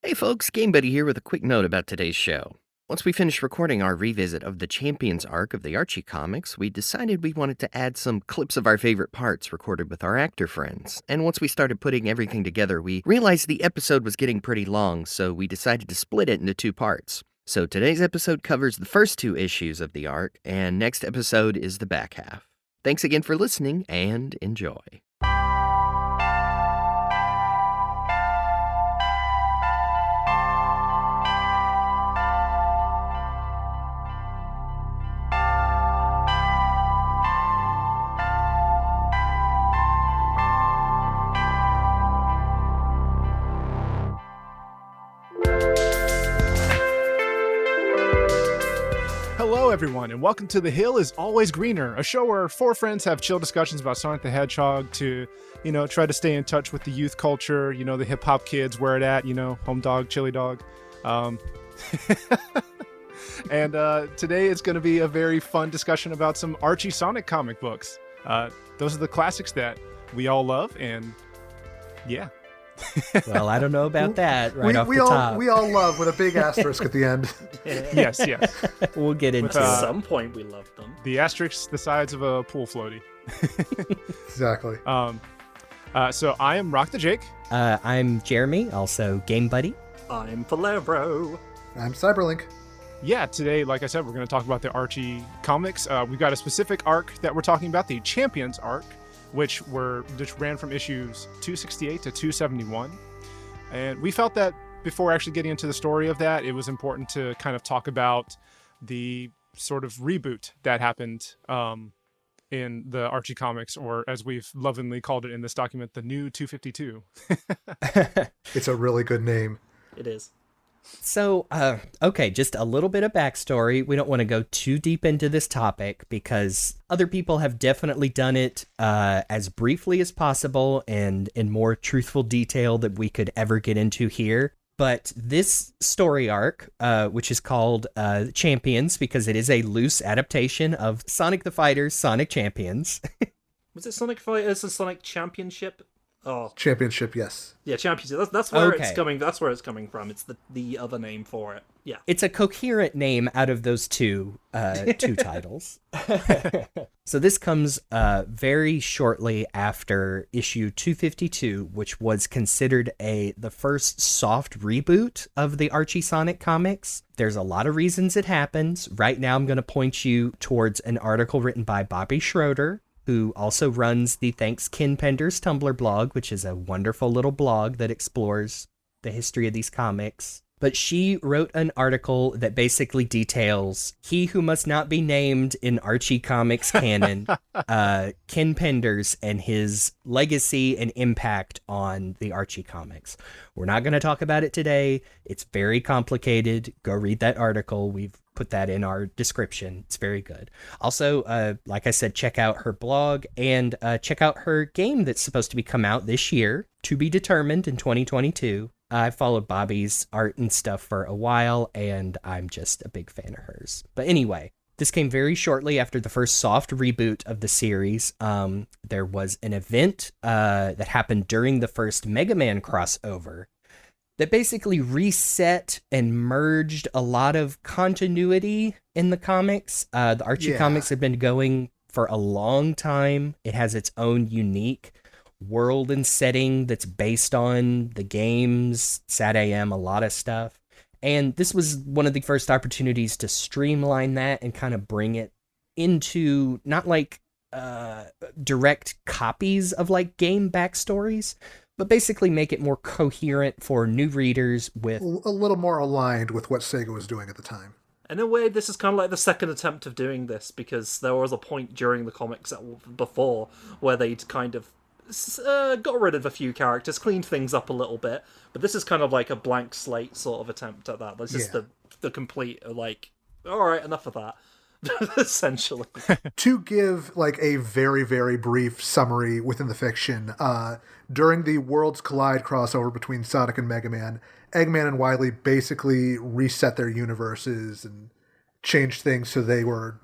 Hey folks, Game Buddy here with a quick note about today's show. Once we finished recording our revisit of the Champions arc of the Archie comics, we decided we wanted to add some clips of our favorite parts recorded with our actor friends. And once we started putting everything together, we realized the episode was getting pretty long, so we decided to split it into two parts. So today's episode covers the first two issues of the arc, and next episode is the back half. Thanks again for listening, and enjoy. Hello, everyone, and welcome to The Hill is Always Greener, a show where four friends have chill discussions about Sonic the Hedgehog to, try to stay in touch with the youth culture, the hip-hop kids, where it at, home dog, chili dog. And today it's going to be a very fun discussion about some Archie Sonic comic books. Those are the classics that we all love, and yeah. Well, I don't know about that off the top. We all love with a big asterisk at the end. Yes. We'll get into At some point we loved them. The asterisk the size of a pool floaty. Exactly. So I am Rock the Jake. I'm Jeremy, also Game Buddy. I'm Valero. I'm Cyberlink. Yeah, today, like I said, we're going to talk about the Archie comics. We've got a specific arc that we're talking about, the Champions arc, which ran from issues 268 to 271. And we felt that before actually getting into the story of that, it was important to kind of talk about the sort of reboot that happened in the Archie comics, or as we've lovingly called it in this document, the new 252. It's a really good name. It is. So, okay, just a little bit of backstory. We don't want to go too deep into this topic because other people have definitely done it as briefly as possible and in more truthful detail that we could ever get into here. But this story arc, which is called Champions because it is a loose adaptation of Sonic the Fighter's Sonic Champions. Was it Sonic Fighters and Sonic Championship? Oh, Championship, yes. yeah, Championship. That's where Okay. it's coming. That's where it's coming from. It's the other name for it. Yeah. It's a coherent name out of those two titles. So this comes very shortly after issue 252, which was considered the first soft reboot of the Archie Sonic comics. There's a lot of reasons it happens. Right now I'm going to point you towards an article written by Bobby Schroeder, who also runs the Thanks Ken Penders Tumblr blog, which is a wonderful little blog that explores the history of these comics. But she wrote an article that basically details he who must not be named in Archie Comics canon, Ken Penders, and his legacy and impact on the Archie comics. We're not going to talk about it today. It's very complicated. Go read that article. We've put that in our description. It's very good. Also, like I said, check out her blog and check out her game that's supposed to be come out this year, to be determined in 2022. I followed Bobby's art and stuff for a while, and I'm just a big fan of hers. But anyway, this came very shortly after the first soft reboot of the series. There was an event that happened during the first Mega Man crossover that basically reset and merged a lot of continuity in the comics. The Archie comics have been going for a long time. It has its own unique world and setting that's based on the games, Sat AM, a lot of stuff. And this was one of the first opportunities to streamline that and kind of bring it into not like direct copies of like game backstories, but basically make it more coherent for new readers with A little more aligned with what Sega was doing at the time. In a way, this is kind of like the second attempt of doing this, because there was a point during the comics before where they'd kind of got rid of a few characters, cleaned things up a little bit, but this is kind of like a blank slate sort of attempt at that. That's just the complete, like, alright, enough of that, essentially. To give like a very, very brief summary within the fiction, during the Worlds Collide crossover between Sonic and Mega Man, Eggman and Wily basically reset their universes and changed things so they were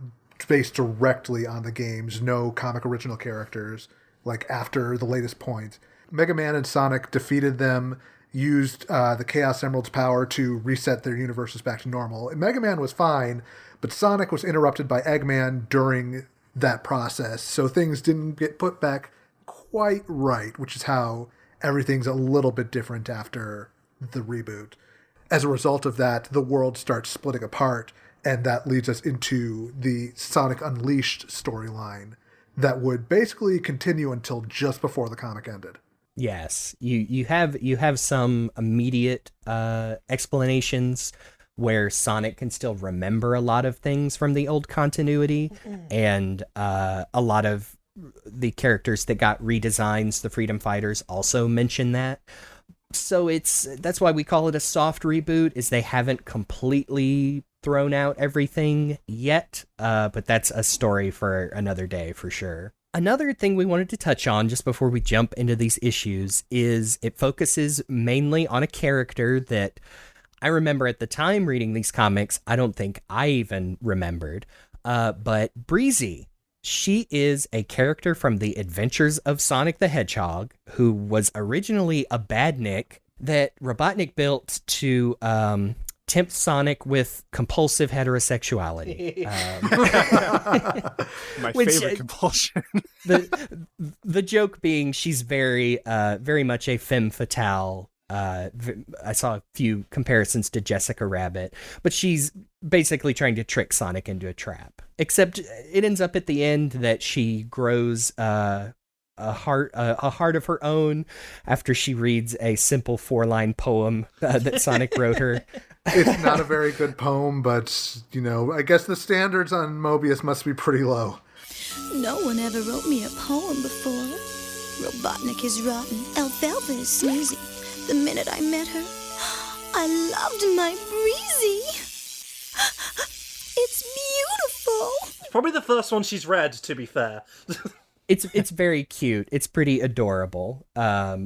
based directly on the games, no comic original characters. Like after the latest point, Mega Man and Sonic defeated them used the Chaos Emerald's power to reset their universes back to normal. And Mega Man was fine, but Sonic was interrupted by Eggman during that process, so things didn't get put back quite right, which is how everything's a little bit different after the reboot. As a result of that, the world starts splitting apart, and that leads us into the Sonic Unleashed storyline that would basically continue until just before the comic ended. Yes, you have some immediate explanations where Sonic can still remember a lot of things from the old continuity, and a lot of the characters that got redesigns, the Freedom Fighters, also mention that. So that's why we call it a soft reboot, is they haven't completely thrown out everything yet, but that's a story for another day for sure. Another thing we wanted to touch on just before we jump into these issues is it focuses mainly on a character that I remember at the time reading these comics, I don't think I even remembered, but Breezie. She is a character from the Adventures of Sonic the Hedgehog, who was originally a badnik that Robotnik built to tempt Sonic with compulsive heterosexuality. My favorite compulsion. the joke being she's very much a femme fatale. I saw a few comparisons to Jessica Rabbit, but she's basically trying to trick Sonic into a trap. Except it ends up at the end that she grows a heart of her own after she reads a simple 4-line poem that Sonic wrote her. It's not a very good poem, but, I guess the standards on Mobius must be pretty low. No one ever wrote me a poem before. Robotnik is rotten, Alfalfa is snoozy. The minute I met her, I loved my Breezie. It's beautiful. Probably the first one she's read, to be fair. It's very cute. It's pretty adorable,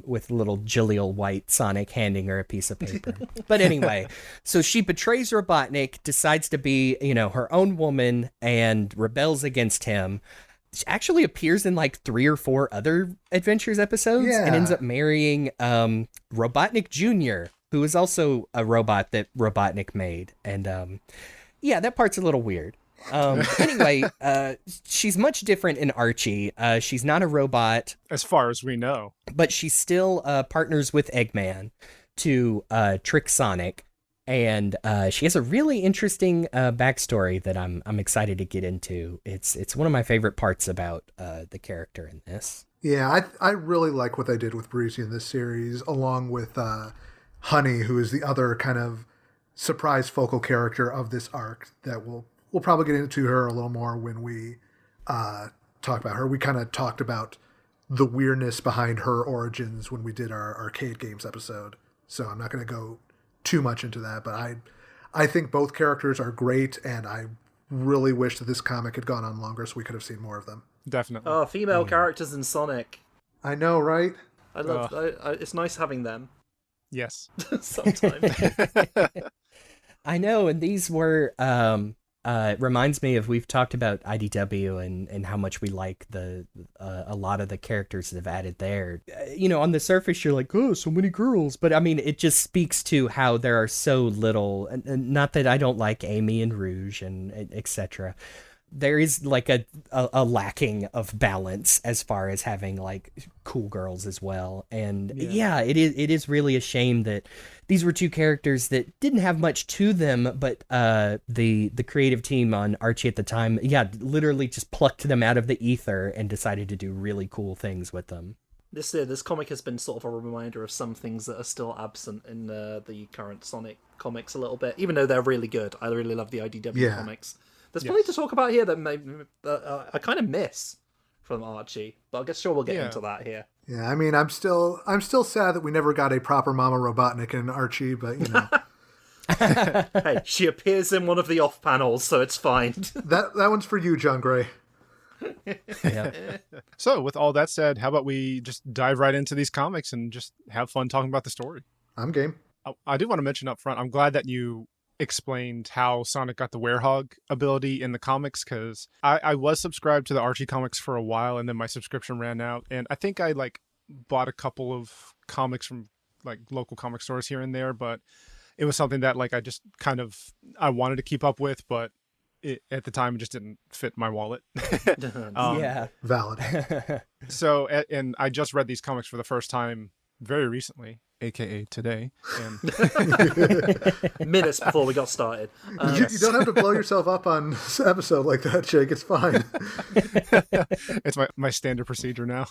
with little Jaleel White Sonic handing her a piece of paper. But anyway, so she betrays Robotnik, decides to be, her own woman, and rebels against him. She actually appears in like 3 or 4 other Adventures episodes and ends up marrying Robotnik Jr., who is also a robot that Robotnik made. And that part's a little weird. Anyway, she's much different in Archie. She's not a robot. As far as we know. But she still partners with Eggman to trick Sonic. And she has a really interesting backstory that I'm excited to get into. It's one of my favorite parts about the character in this. Yeah, I really like what they did with Breezie in this series, along with Honey, who is the other kind of surprise focal character of this arc that we'll probably get into her a little more when we talk about her. We kind of talked about the weirdness behind her origins when we did our arcade games episode. So I'm not going to go too much into that, but I think both characters are great, and I really wish that this comic had gone on longer so we could have seen more of them. Definitely. Oh, female characters in Sonic. I know, right? I love. It's nice having them. Yes. Sometimes. I know, and these were it reminds me of, we've talked about IDW and how much we like a lot of the characters that have added there. On the surface you're like, oh, so many girls, but I mean, it just speaks to how there are so little, and not that I don't like Amy and Rouge and etc. There is like a lacking of balance as far as having like cool girls as well. And it is really a shame that these were 2 characters that didn't have much to them, but the creative team on Archie at the time, literally just plucked them out of the ether and decided to do really cool things with them. This comic has been sort of a reminder of some things that are still absent in the current Sonic comics a little bit, even though they're really good. I really love the IDW comics. There's plenty to talk about here that I kind of miss from Archie, but I guess we'll get into that here. Yeah, I mean, I'm still sad that we never got a proper Mama Robotnik in Archie, but Hey, she appears in one of the off panels, so it's fine. That one's for you, John Gray. Yeah. So, with all that said, how about we just dive right into these comics and just have fun talking about the story? I'm game. I do want to mention up front, I'm glad that you explained how Sonic got the Werehog ability in the comics, because I was subscribed to the Archie comics for a while, and then my subscription ran out, and I think I bought a couple of comics from like local comic stores here and there, but it was something that like I wanted to keep up with, but at the time it just didn't fit my wallet. Yeah. Valid. So, and I just read these comics for the first time very recently, aka today, and Minutes before we got started. You don't have to blow yourself up on this episode like that, Jake. It's fine. it's my standard procedure now.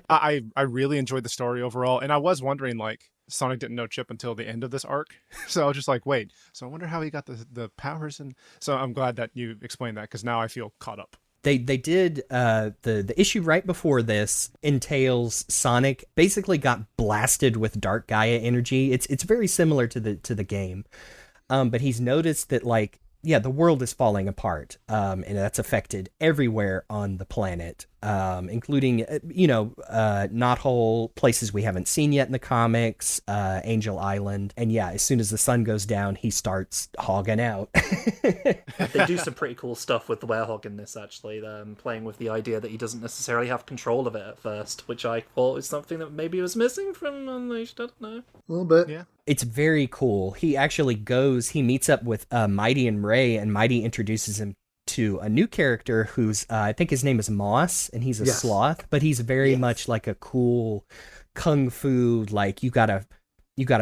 I really enjoyed the story overall, and I was wondering, like, Sonic didn't know Chip until the end of this arc, so I was just like, wait, so I wonder how he got the powers, and so I'm glad that you explained that, because now I feel caught up. They did the issue right before this entails Sonic basically got blasted with Dark Gaia energy. It's very similar to the game, but he's noticed that, like, yeah, the world is falling apart, and that's affected everywhere on the planet, including, knothole, places we haven't seen yet in the comics, Angel Island. And yeah, as soon as the sun goes down, he starts hogging out. They do some pretty cool stuff with the werehog in this, actually. Playing with the idea that he doesn't necessarily have control of it at first, which I thought was something that maybe was missing from Unleashed. I don't know. A little bit. Yeah. It's very cool. He actually he meets up with Mighty and Ray, and Mighty introduces him to a new character who's, I think his name is Moss, and he's a sloth, but he's very much like a cool kung fu, like you gotta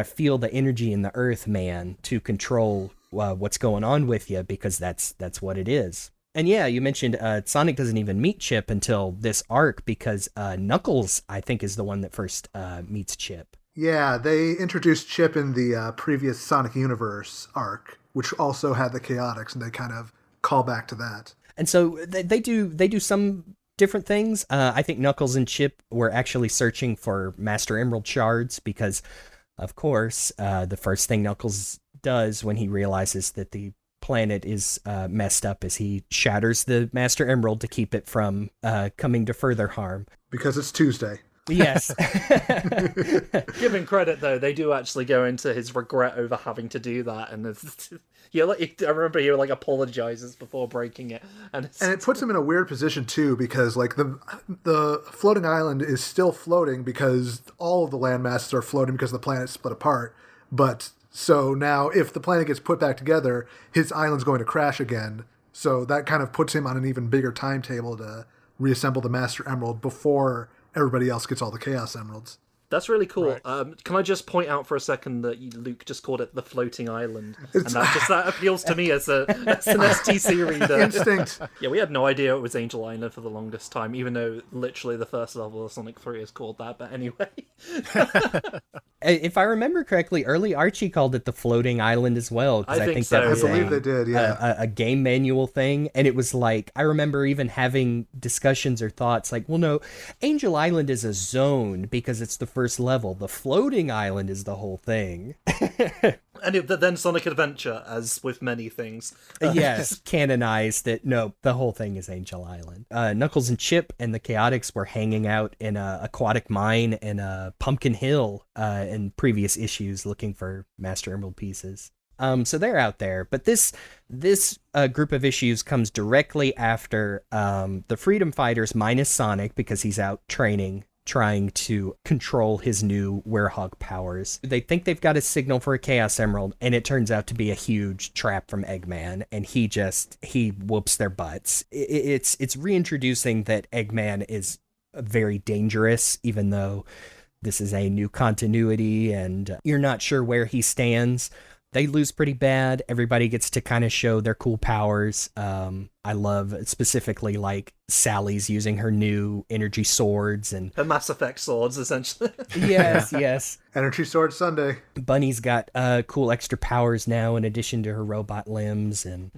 feel the energy in the earth, man, to control what's going on with you, because that's what it is. And yeah, you mentioned Sonic doesn't even meet Chip until this arc, because Knuckles, I think, is the one that first meets Chip. Yeah, they introduced Chip in the previous Sonic Universe arc, which also had the Chaotix, and they kind of call back to that. And so they do some different things. I think Knuckles and Chip were actually searching for Master Emerald shards, because, of course, the first thing Knuckles does when he realizes that the planet is messed up is he shatters the Master Emerald to keep it from coming to further harm. Because it's Tuesday. Yes. Given credit, though, they do actually go into his regret over having to do that, and I remember he apologizes before breaking it, and it puts him in a weird position too, because like the floating island is still floating because all of the land masses are floating because the planet split apart. But so now, if the planet gets put back together, his island's going to crash again. So that kind of puts him on an even bigger timetable to reassemble the Master Emerald before everybody else gets all the Chaos Emeralds. That's really cool. Right. Can I just point out for a second that Luke just called it the floating island, and that appeals to me as an STC reader. Instinct. Yeah, we had no idea it was Angel Island for the longest time, even though literally the first level of Sonic 3 is called that. But anyway, if I remember correctly, early Archie called it the floating island as well. I think that so. was I believe they did. Yeah, a game manual thing, and it was like, I remember even having discussions or thoughts like, well, no, Angel Island is a zone because it's the first level. The floating island is the whole thing. And then Sonic Adventure, as with many things. Yes, canonized that, no, the whole thing is Angel Island. Knuckles and Chip and the Chaotix were hanging out in a aquatic mine in Pumpkin Hill in previous issues looking for Master Emerald pieces. So they're out there. But this group of issues comes directly after the Freedom Fighters minus Sonic, because he's out training, trying to control his new werehog powers. They think they've got a signal for a Chaos Emerald, and it turns out to be a huge trap from Eggman, and he whoops their butts. It's reintroducing that Eggman is very dangerous, even though this is a new continuity and you're not sure where he stands. They lose pretty bad. Everybody gets to kind of show their cool powers. I love specifically like Sally's using her new energy swords and her Mass Effect swords, essentially. Yes. Energy Sword Sunday. Bunny's got cool extra powers now in addition to her robot limbs, and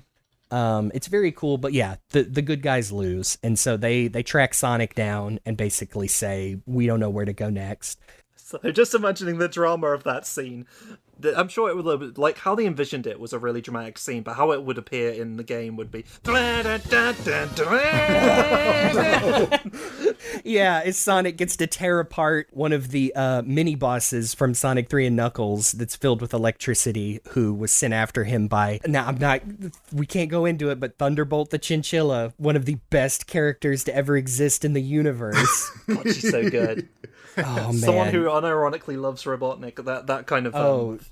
it's very cool. But yeah, the good guys lose, and so they track Sonic down and basically say, we don't know where to go next. So just imagining the drama of that scene. I'm sure it would, like, how they envisioned it was a really dramatic scene, but how it would appear in the game would be... Yeah, as Sonic gets to tear apart one of the mini-bosses from Sonic 3 and Knuckles that's filled with electricity, who was sent after him by... Now, we can't go into it, but Thunderbolt the Chinchilla, one of the best characters to ever exist in the universe. God, she's so good. Oh, man. Someone who unironically loves Robotnik. That kind of.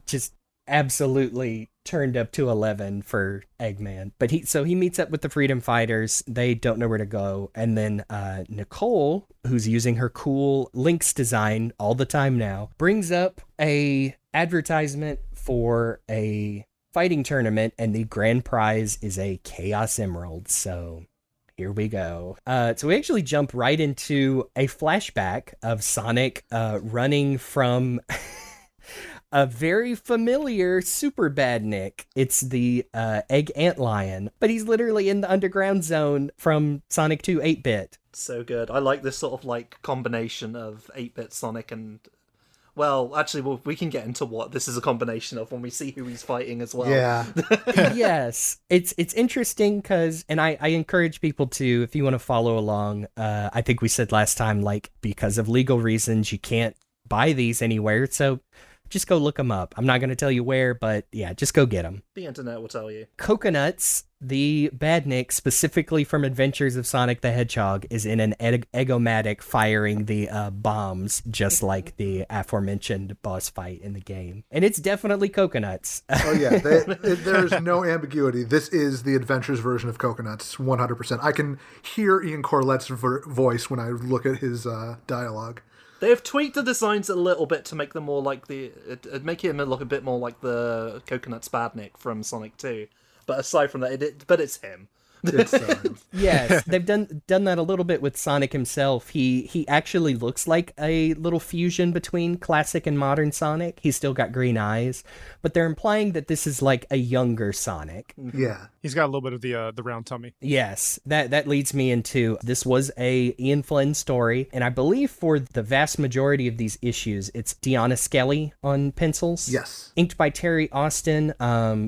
Just absolutely turned up to 11 for Eggman. But he meets up with the Freedom Fighters. They don't know where to go. And then Nicole, who's using her cool Lynx design all the time now, brings up a advertisement for a fighting tournament, and the grand prize is a Chaos Emerald. So here we go. So we actually jump right into a flashback of Sonic running from a very familiar Super Badnik. It's the Egg Antlion, but he's literally in the underground zone from Sonic 2 8-bit. So good. I like this sort of like combination of 8-bit Sonic and... Well, actually, we can get into what this is a combination of when we see who he's fighting as well. Yeah. Yes. It's interesting because, and I encourage people to, if you want to follow along, I think we said last time, like, because of legal reasons, you can't buy these anywhere. So just go look them up. I'm not going to tell you where, but yeah, just go get them. The internet will tell you. Coconuts, the Badnik, specifically from Adventures of Sonic the Hedgehog, is in an Eggomatic firing the bombs, just like the aforementioned boss fight in the game. And it's definitely Coconuts. Oh, yeah. There's no ambiguity. This is the Adventures version of Coconuts, 100%. I can hear Ian Corlett's voice when I look at his dialogue. They have tweaked the designs a little bit to make them more like make him look a bit more like the Coconuts Badnik from Sonic 2. But aside from that, it's him. Yes, they've done that a little bit with Sonic himself. He actually looks like a little fusion between classic and modern Sonic. He's still got green eyes, but they're implying that this is like a younger Sonic. Yeah. He's got a little bit of the round tummy. Yes, that leads me into, this was a Ian Flynn story, and I believe for the vast majority of these issues, it's Deanna Skelly on pencils. Yes. Inked by Terry Austin.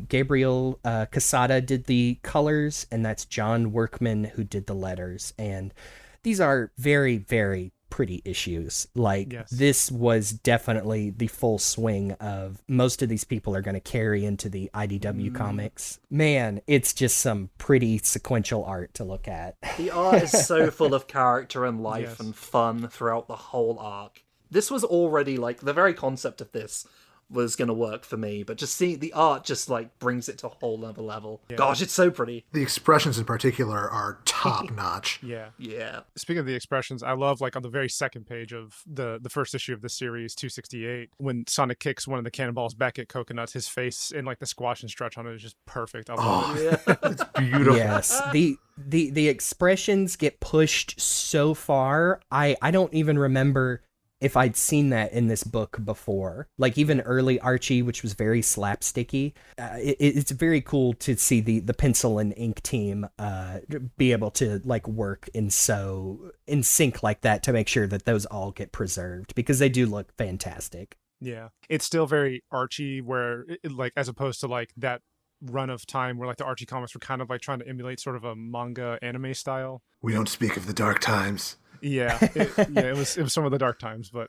Gabriel Casada did the colors, and that's John Workman who did the letters. And these are very, very pretty issues. Like, yes. This was definitely the full swing of most of these people are going to carry into the IDW comics. Man, it's just some pretty sequential art to look at. The art is so full of character and life Yes. and fun throughout the whole arc. This was already, like, the very concept of this was going to work for me, but just seeing the art just, like, brings it to a whole other level. Yeah. Gosh, it's so pretty. The expressions in particular are top-notch. Yeah. Yeah. Speaking of the expressions, I love, like, on the very second page of the first issue of the series, 268, when Sonic kicks one of the cannonballs back at Coconuts, his face in, like, the squash and stretch on it is just perfect. I love it. Yeah. It's beautiful. Yes, the expressions get pushed so far. I don't even remember if I'd seen that in this book before. Like, even early Archie, which was very slapsticky, it's very cool to see the pencil and ink team be able to, like, work in sync like that to make sure that those all get preserved, because they do look fantastic. Yeah. It's still very Archie, where, like, as opposed to, like, that run of time where, like, the Archie comics were kind of, like, trying to emulate sort of a manga anime style. We don't speak of the dark times. Yeah, it was some of the dark times, but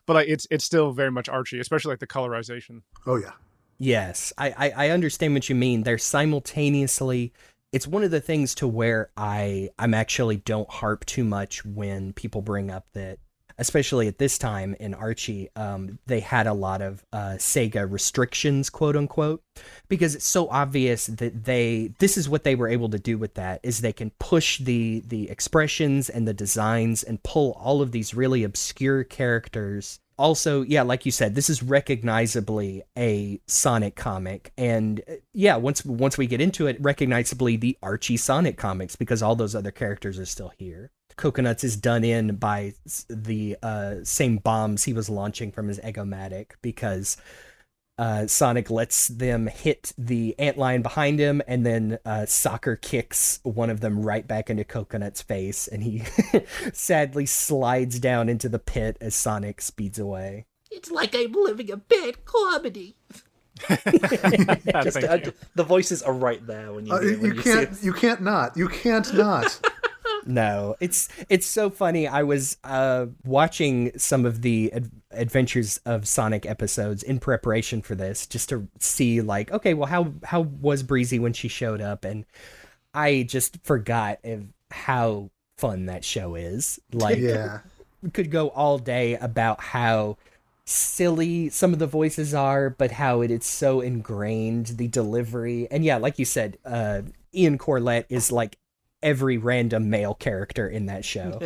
like it's still very much Archie, especially like the colorization. Oh yeah. Yes, I understand what you mean. They're simultaneously. It's one of the things to where I'm actually don't harp too much when people bring up that, especially at this time in Archie, they had a lot of Sega restrictions, quote unquote, because it's so obvious that this is what they were able to do with that, is they can push the expressions and the designs and pull all of these really obscure characters. Also, yeah, like you said, this is recognizably a Sonic comic, and yeah, once we get into it, recognizably the Archie Sonic comics, because all those other characters are still here. Coconuts is done in by the same bombs he was launching from his Eggomatic, because Sonic lets them hit the antlion behind him, and then soccer kicks one of them right back into Coconut's face, and he sadly slides down into the pit as Sonic speeds away. It's like I'm living a bad comedy. The voices are right there when you see it. You can't not. No, it's so funny. I was watching some of the Adventures of Sonic episodes in preparation for this, just to see, like, okay, well, how was Breezie when she showed up? And I just forgot how fun that show is. Like, yeah. could go all day about how silly some of the voices are, but how it's so ingrained, the delivery. And yeah, like you said, Ian Corlett is like every random male character in that show.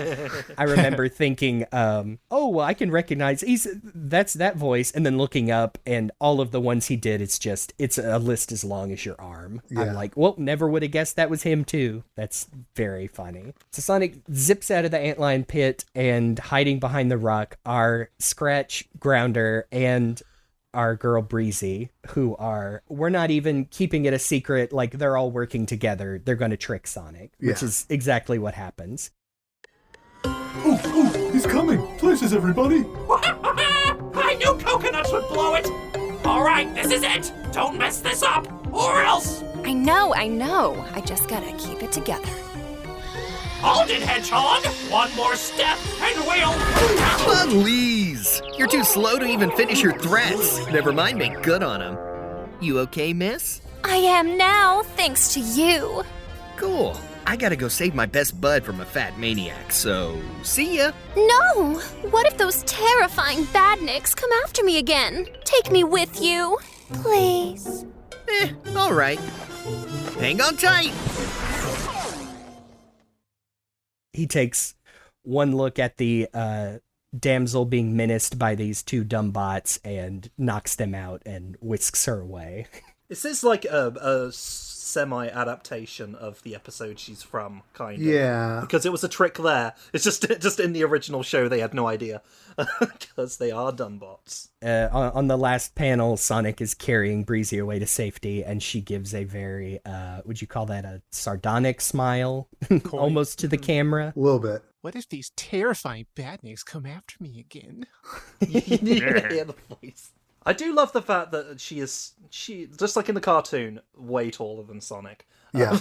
I remember thinking, oh, well, I can recognize that's that voice, and then looking up, and all of the ones he did, it's a list as long as your arm. Yeah. I'm like, well, never would have guessed that was him too. That's very funny. So Sonic zips out of the antlion pit, and hiding behind the rock are Scratch, Grounder, and our girl Breezie, we're not even keeping it a secret, like they're all working together. They're going to trick Sonic, which is exactly what happens. Oh, he's coming! Places, everybody! I knew coconuts would blow it! Alright, this is it! Don't mess this up, or else! I know. I just gotta keep it together. Hold it, Hedgehog! One more step, and we'll... Please! You're too slow to even finish your threats. Never mind make good on them. You okay, miss? I am now, thanks to you. Cool. I gotta go save my best bud from a fat maniac, so see ya. No! What if those terrifying badniks come after me again? Take me with you, please. All right. Hang on tight. He takes one look at the damsel being menaced by these two dumb bots and knocks them out and whisks her away. Is this like a semi-adaptation of the episode she's from, kind of? Yeah. Because it was a trick there. It's just in the original show they had no idea. Because they are dumb bots. On the last panel, Sonic is carrying Breezie away to safety, and she gives a very, would you call that a sardonic smile? Almost to the camera. A little bit. What if these terrifying badniks come after me again? Yeah, the voice. I do love the fact that she just like in the cartoon, way taller than Sonic. Yeah.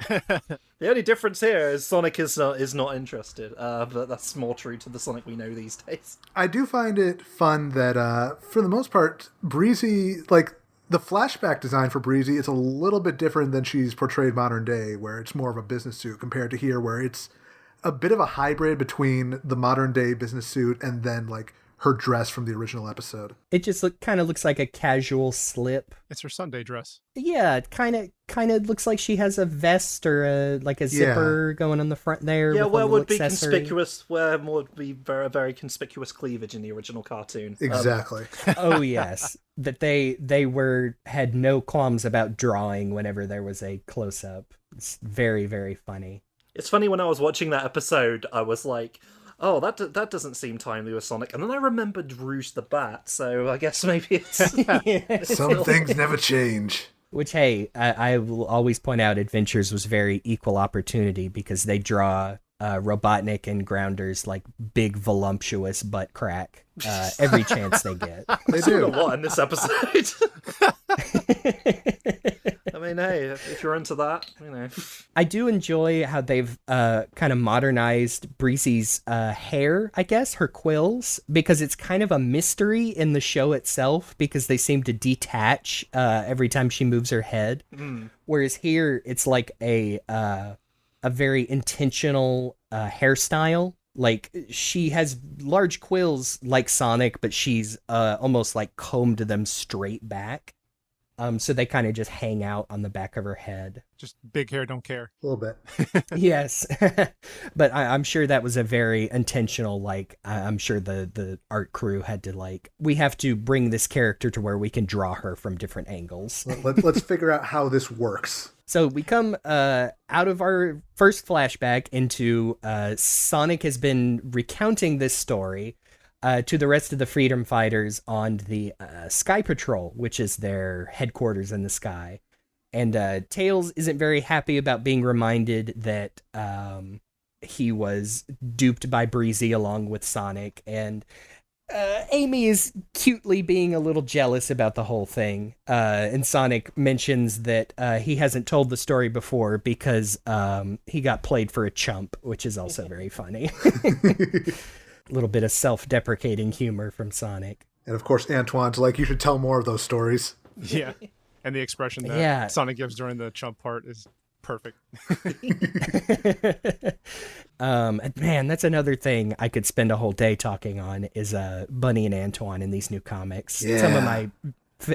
The only difference here is Sonic is not interested, but that's more true to the Sonic we know these days. I do find it fun that, for the most part, Breezie, like, the flashback design for Breezie is a little bit different than she's portrayed modern day, where it's more of a business suit compared to here, where it's a bit of a hybrid between the modern day business suit and then, like, her dress from the original episode. It just kind of looks like a casual slip. It's her Sunday dress. Yeah, it kind of looks like she has a vest or a zipper going on the front there. Yeah, with where a would be accessory. conspicuous, where would be very, very conspicuous cleavage in the original cartoon. Exactly. Oh yes, that they had no qualms about drawing whenever there was a close up. It's very, very funny. It's funny, when I was watching that episode, I was like, oh, that doesn't seem timely with Sonic. And then I remembered Rouge the Bat, so I guess maybe it's... Some things never change. Which, hey, I will always point out Adventures was very equal opportunity, because they draw Robotnik and Grounder's like big voluptuous butt crack every chance they get. They do. What in this episode? I mean, hey, if you're into that, you know. I do enjoy how they've kind of modernized Breezie's hair, I guess, her quills, because it's kind of a mystery in the show itself, because they seem to detach every time she moves her head. Whereas here, it's like a very intentional hairstyle. Like, she has large quills like Sonic, but she's almost like combed them straight back. So they kind of just hang out on the back of her head. Just big hair, don't care. A little bit. Yes. But I'm sure that was a very intentional, like, I'm sure the art crew had to, like, we have to bring this character to where we can draw her from different angles. Let's figure out how this works. So we come out of our first flashback into Sonic has been recounting this story to the rest of the Freedom Fighters on the Sky Patrol, which is their headquarters in the sky. And Tails isn't very happy about being reminded that he was duped by Breezie along with Sonic. And Amy is cutely being a little jealous about the whole thing. And Sonic mentions that he hasn't told the story before because he got played for a chump, which is also very funny. A little bit of self-deprecating humor from Sonic. And of course, Antoine's like, you should tell more of those stories. Yeah. And the expression that Sonic gives during the chump part is Perfect. Man, that's another thing I could spend a whole day talking on is Bunny and Antoine in these new comics. Yeah. Some of my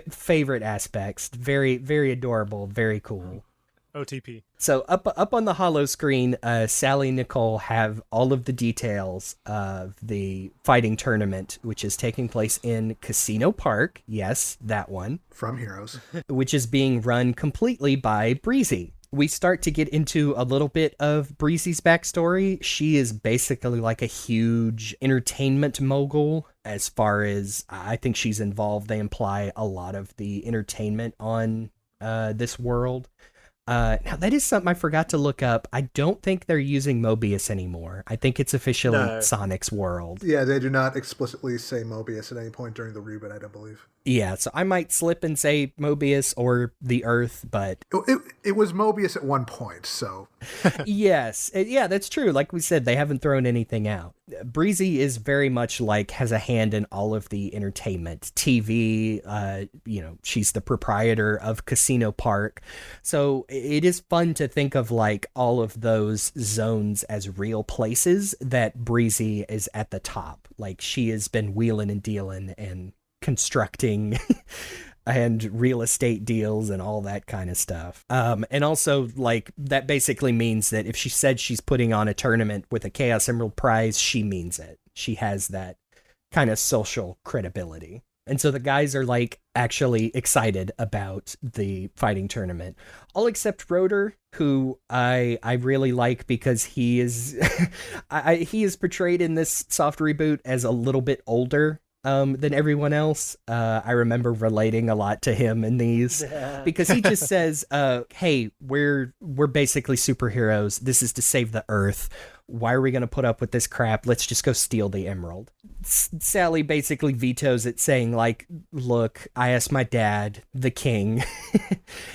favorite aspects. Very, very adorable. Very cool. OTP. So up on the hollow screen, Sally and Nicole have all of the details of the fighting tournament, which is taking place in Casino Park. Yes, that one. From Heroes. Which is being run completely by Breezie. We start to get into a little bit of Breezie's backstory. She is basically like a huge entertainment mogul as far as I think she's involved. They imply a lot of the entertainment on this world. Now, that is something I forgot to look up. I don't think they're using Mobius anymore. I think it's officially Sonic's world. Yeah, they do not explicitly say Mobius at any point during the reboot, I don't believe. Yeah, so I might slip and say Mobius or the Earth, but... It was Mobius at one point, so... Yes, yeah, that's true. Like we said, they haven't thrown anything out. Breezie is very much like, has a hand in all of the entertainment. TV, she's the proprietor of Casino Park. So it is fun to think of like all of those zones as real places that Breezie is at the top. Like she has been wheeling and dealing and constructing and real estate deals and all that kind of stuff. And also, like, that basically means that if she said she's putting on a tournament with a Chaos Emerald prize, she means it. She has that kind of social credibility. And so the guys are, like, actually excited about the fighting tournament. All except Rotor, who I really like because he is he is portrayed in this soft reboot as a little bit older than everyone else. I remember relating a lot to him in these because he just says, hey, we're basically superheroes. This is to save the Earth. Why are we going to put up with this crap? Let's just go steal the emerald. Sally basically vetoes it, saying like, look, I asked my dad, the king,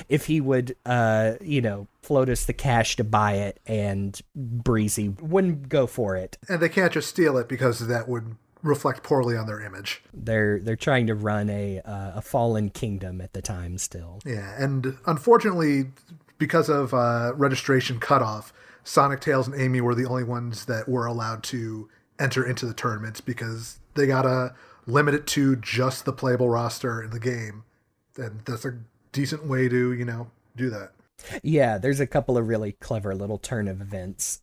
if he would, float us the cash to buy it, and Breezie wouldn't go for it. And they can't just steal it because that would reflect poorly on their image. They're trying to run a fallen kingdom at the time still. Yeah, and unfortunately, because of registration cutoff, Sonic, Tails, and Amy were the only ones that were allowed to enter into the tournament because they gotta limit it to just the playable roster in the game. And that's a decent way to, do that. Yeah, there's a couple of really clever little turn of events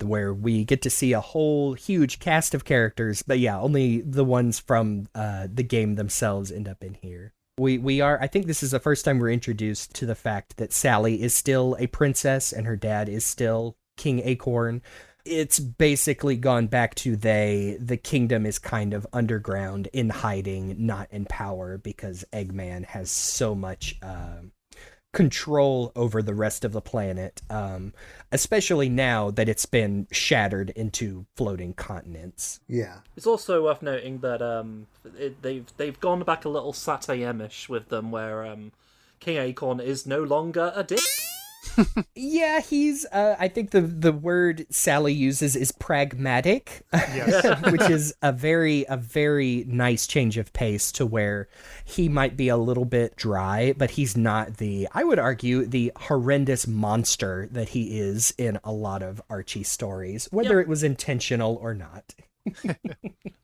where we get to see a whole huge cast of characters, but yeah, only the ones from the game themselves end up in here. I think this is the first time we're introduced to the fact that Sally is still a princess and her dad is still King Acorn. It's basically gone back to the kingdom is kind of underground in hiding, not in power, because Eggman has so much control over the rest of the planet, especially now that it's been shattered into floating continents. Yeah. It's also worth noting that they've gone back a little Satayemish with them, where King Acorn is no longer a dick. Yeah, he's I think the word Sally uses is pragmatic. Yes. Which is a very nice change of pace to where he might be a little bit dry, but he's not I would argue, the horrendous monster that he is in a lot of Archie stories, whether it was intentional or not.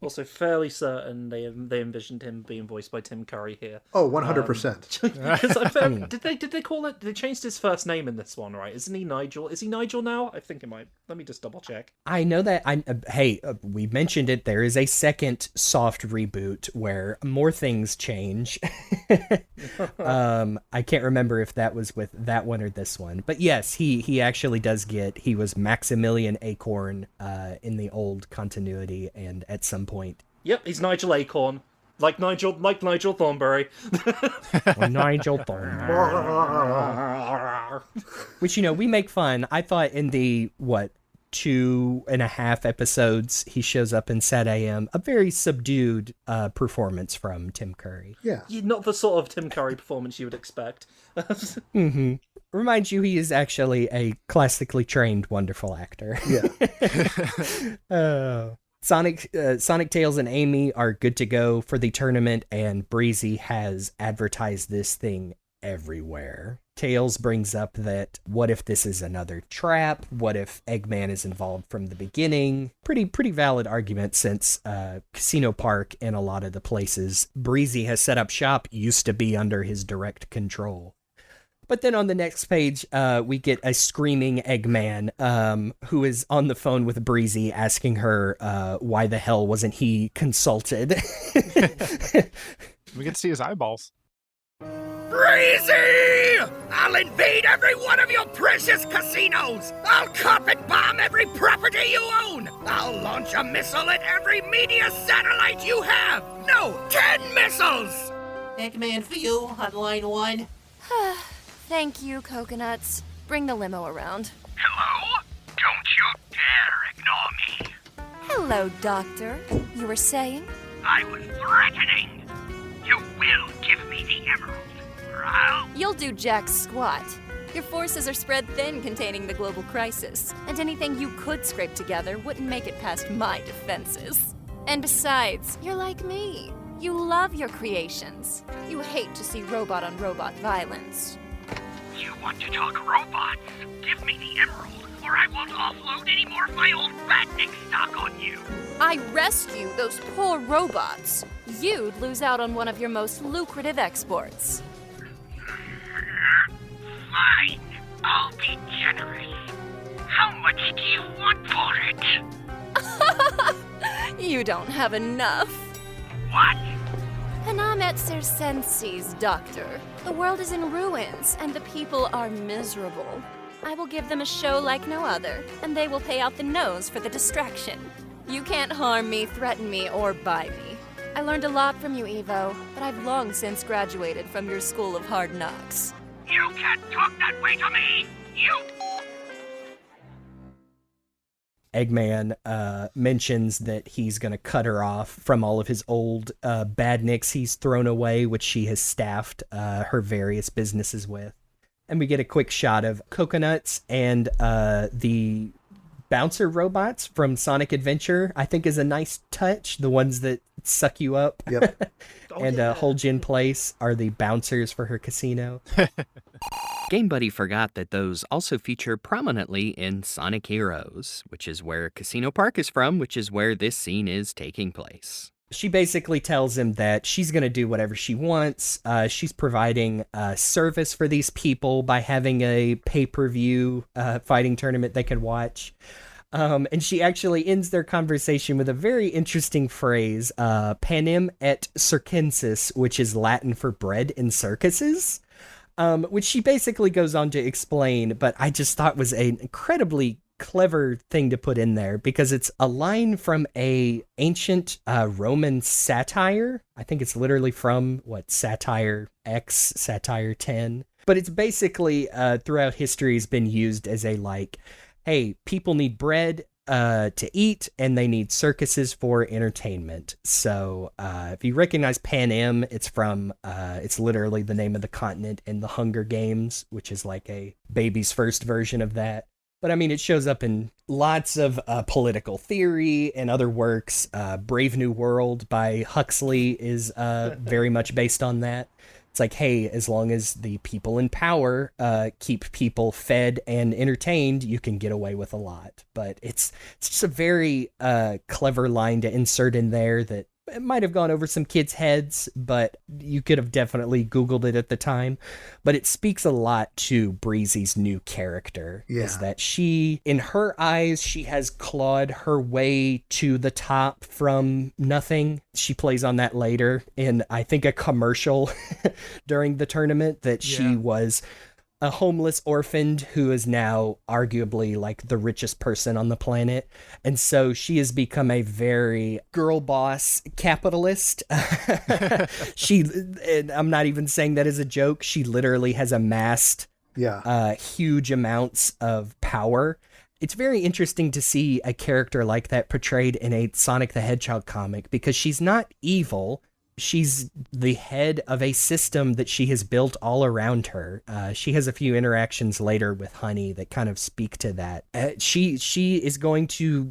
Also, fairly certain they envisioned him being voiced by Tim Curry here. Oh, 100%. Did they call it? They changed his first name in this one, right? Isn't he Nigel? Is he Nigel now? I think it might. Let me just double check. I know that. We mentioned it. There is a second soft reboot where more things change. I can't remember if that was with that one or this one, but yes, he actually does he was Maximilian Acorn in the old continuity. And at some point, yep, he's Nigel Acorn, like Nigel Thornberry. Nigel Thornberry. Which we make fun. I thought in the 2.5 episodes he shows up in Sad AM, a very subdued performance from Tim Curry. Yeah, not the sort of Tim Curry performance you would expect. Mm-hmm. Remind you, he is actually a classically trained, wonderful actor. Yeah. Sonic, Tails, and Amy are good to go for the tournament, and Breezie has advertised this thing everywhere. Tails brings up that what if this is another trap? What if Eggman is involved from the beginning? Pretty valid argument, since Casino Park and a lot of the places Breezie has set up shop used to be under his direct control. But then on the next page, we get a screaming Eggman who is on the phone with Breezie asking her why the hell wasn't he consulted. We get to see his eyeballs. Breezie! I'll invade every one of your precious casinos! I'll carpet bomb every property you own! I'll launch a missile at every media satellite you have! No, 10 missiles! Eggman for you on line 1. Thank you, Coconuts. Bring the limo around. Hello? Don't you dare ignore me! Hello, Doctor. You were saying? I was threatening! You will give me the emerald, or I'll... You'll do jack squat. Your forces are spread thin containing the global crisis, and anything you could scrape together wouldn't make it past my defenses. And besides, you're like me. You love your creations. You hate to see robot-on-robot violence. You want to talk robots? Give me the emerald, or I won't offload any more of my old Badnik stock on you. I rescue those poor robots. You'd lose out on one of your most lucrative exports. Fine. I'll be generous. How much do you want for it? You don't have enough. What? Hanametsu Sensei's doctor. The world is in ruins, and the people are miserable. I will give them a show like no other, and they will pay out the nose for the distraction. You can't harm me, threaten me, or buy me. I learned a lot from you, Evo, but I've long since graduated from your school of hard knocks. You can't talk that way to me! You... Eggman mentions that he's going to cut her off from all of his old badniks he's thrown away, which she has staffed her various businesses with. And we get a quick shot of Coconuts and the bouncer robots from Sonic Adventure. I think is a nice touch. The ones that suck you up and hold you in place are the bouncers for her casino. Game Buddy forgot that those also feature prominently in Sonic Heroes, which is where Casino Park is from, which is where this scene is taking place. She basically tells him that she's going to do whatever she wants. She's providing service for these people by having a pay-per-view fighting tournament they can watch. And she actually ends their conversation with a very interesting phrase, panem et circenses, which is Latin for bread in circuses, which she basically goes on to explain, but I just thought was an incredibly clever thing to put in there because it's a line from a ancient Roman satire. I think it's literally from Satire X, Satire 10, but it's basically throughout history has been used as a hey, people need bread to eat and they need circuses for entertainment. So if you recognize Panem, it's from it's literally the name of the continent in the Hunger Games, which is like a baby's first version of that. But I mean, it shows up in lots of political theory and other works. Brave New World by Huxley is very much based on that. It's like, hey, as long as the people in power keep people fed and entertained, you can get away with a lot. But it's just a very clever line to insert in there that it might have gone over some kids' heads, but you could have definitely Googled it at the time. But it speaks a lot to Breezie's new character. Yeah. Is that she, in her eyes, she has clawed her way to the top from nothing. She plays on that later in, I think, a commercial during the tournament that she was a homeless orphan who is now arguably like the richest person on the planet. And so she has become a very girl boss capitalist. And I'm not even saying that as a joke. She literally has amassed huge amounts of power. It's very interesting to see a character like that portrayed in a Sonic the Hedgehog comic because she's not evil. She's the head of a system that she has built all around her. She has a few interactions later with Honey that kind of speak to that. She is going to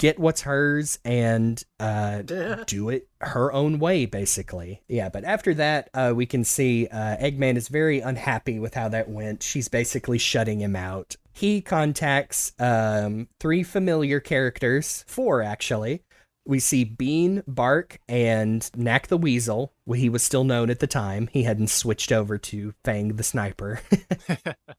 get what's hers and do it her own way, basically. Yeah, but after that, we can see Eggman is very unhappy with how that went. She's basically shutting him out. He contacts 3 familiar characters, 4 actually. We see Bean, Bark, and Nack the Weasel. He was still known at the time. He hadn't switched over to Fang the Sniper.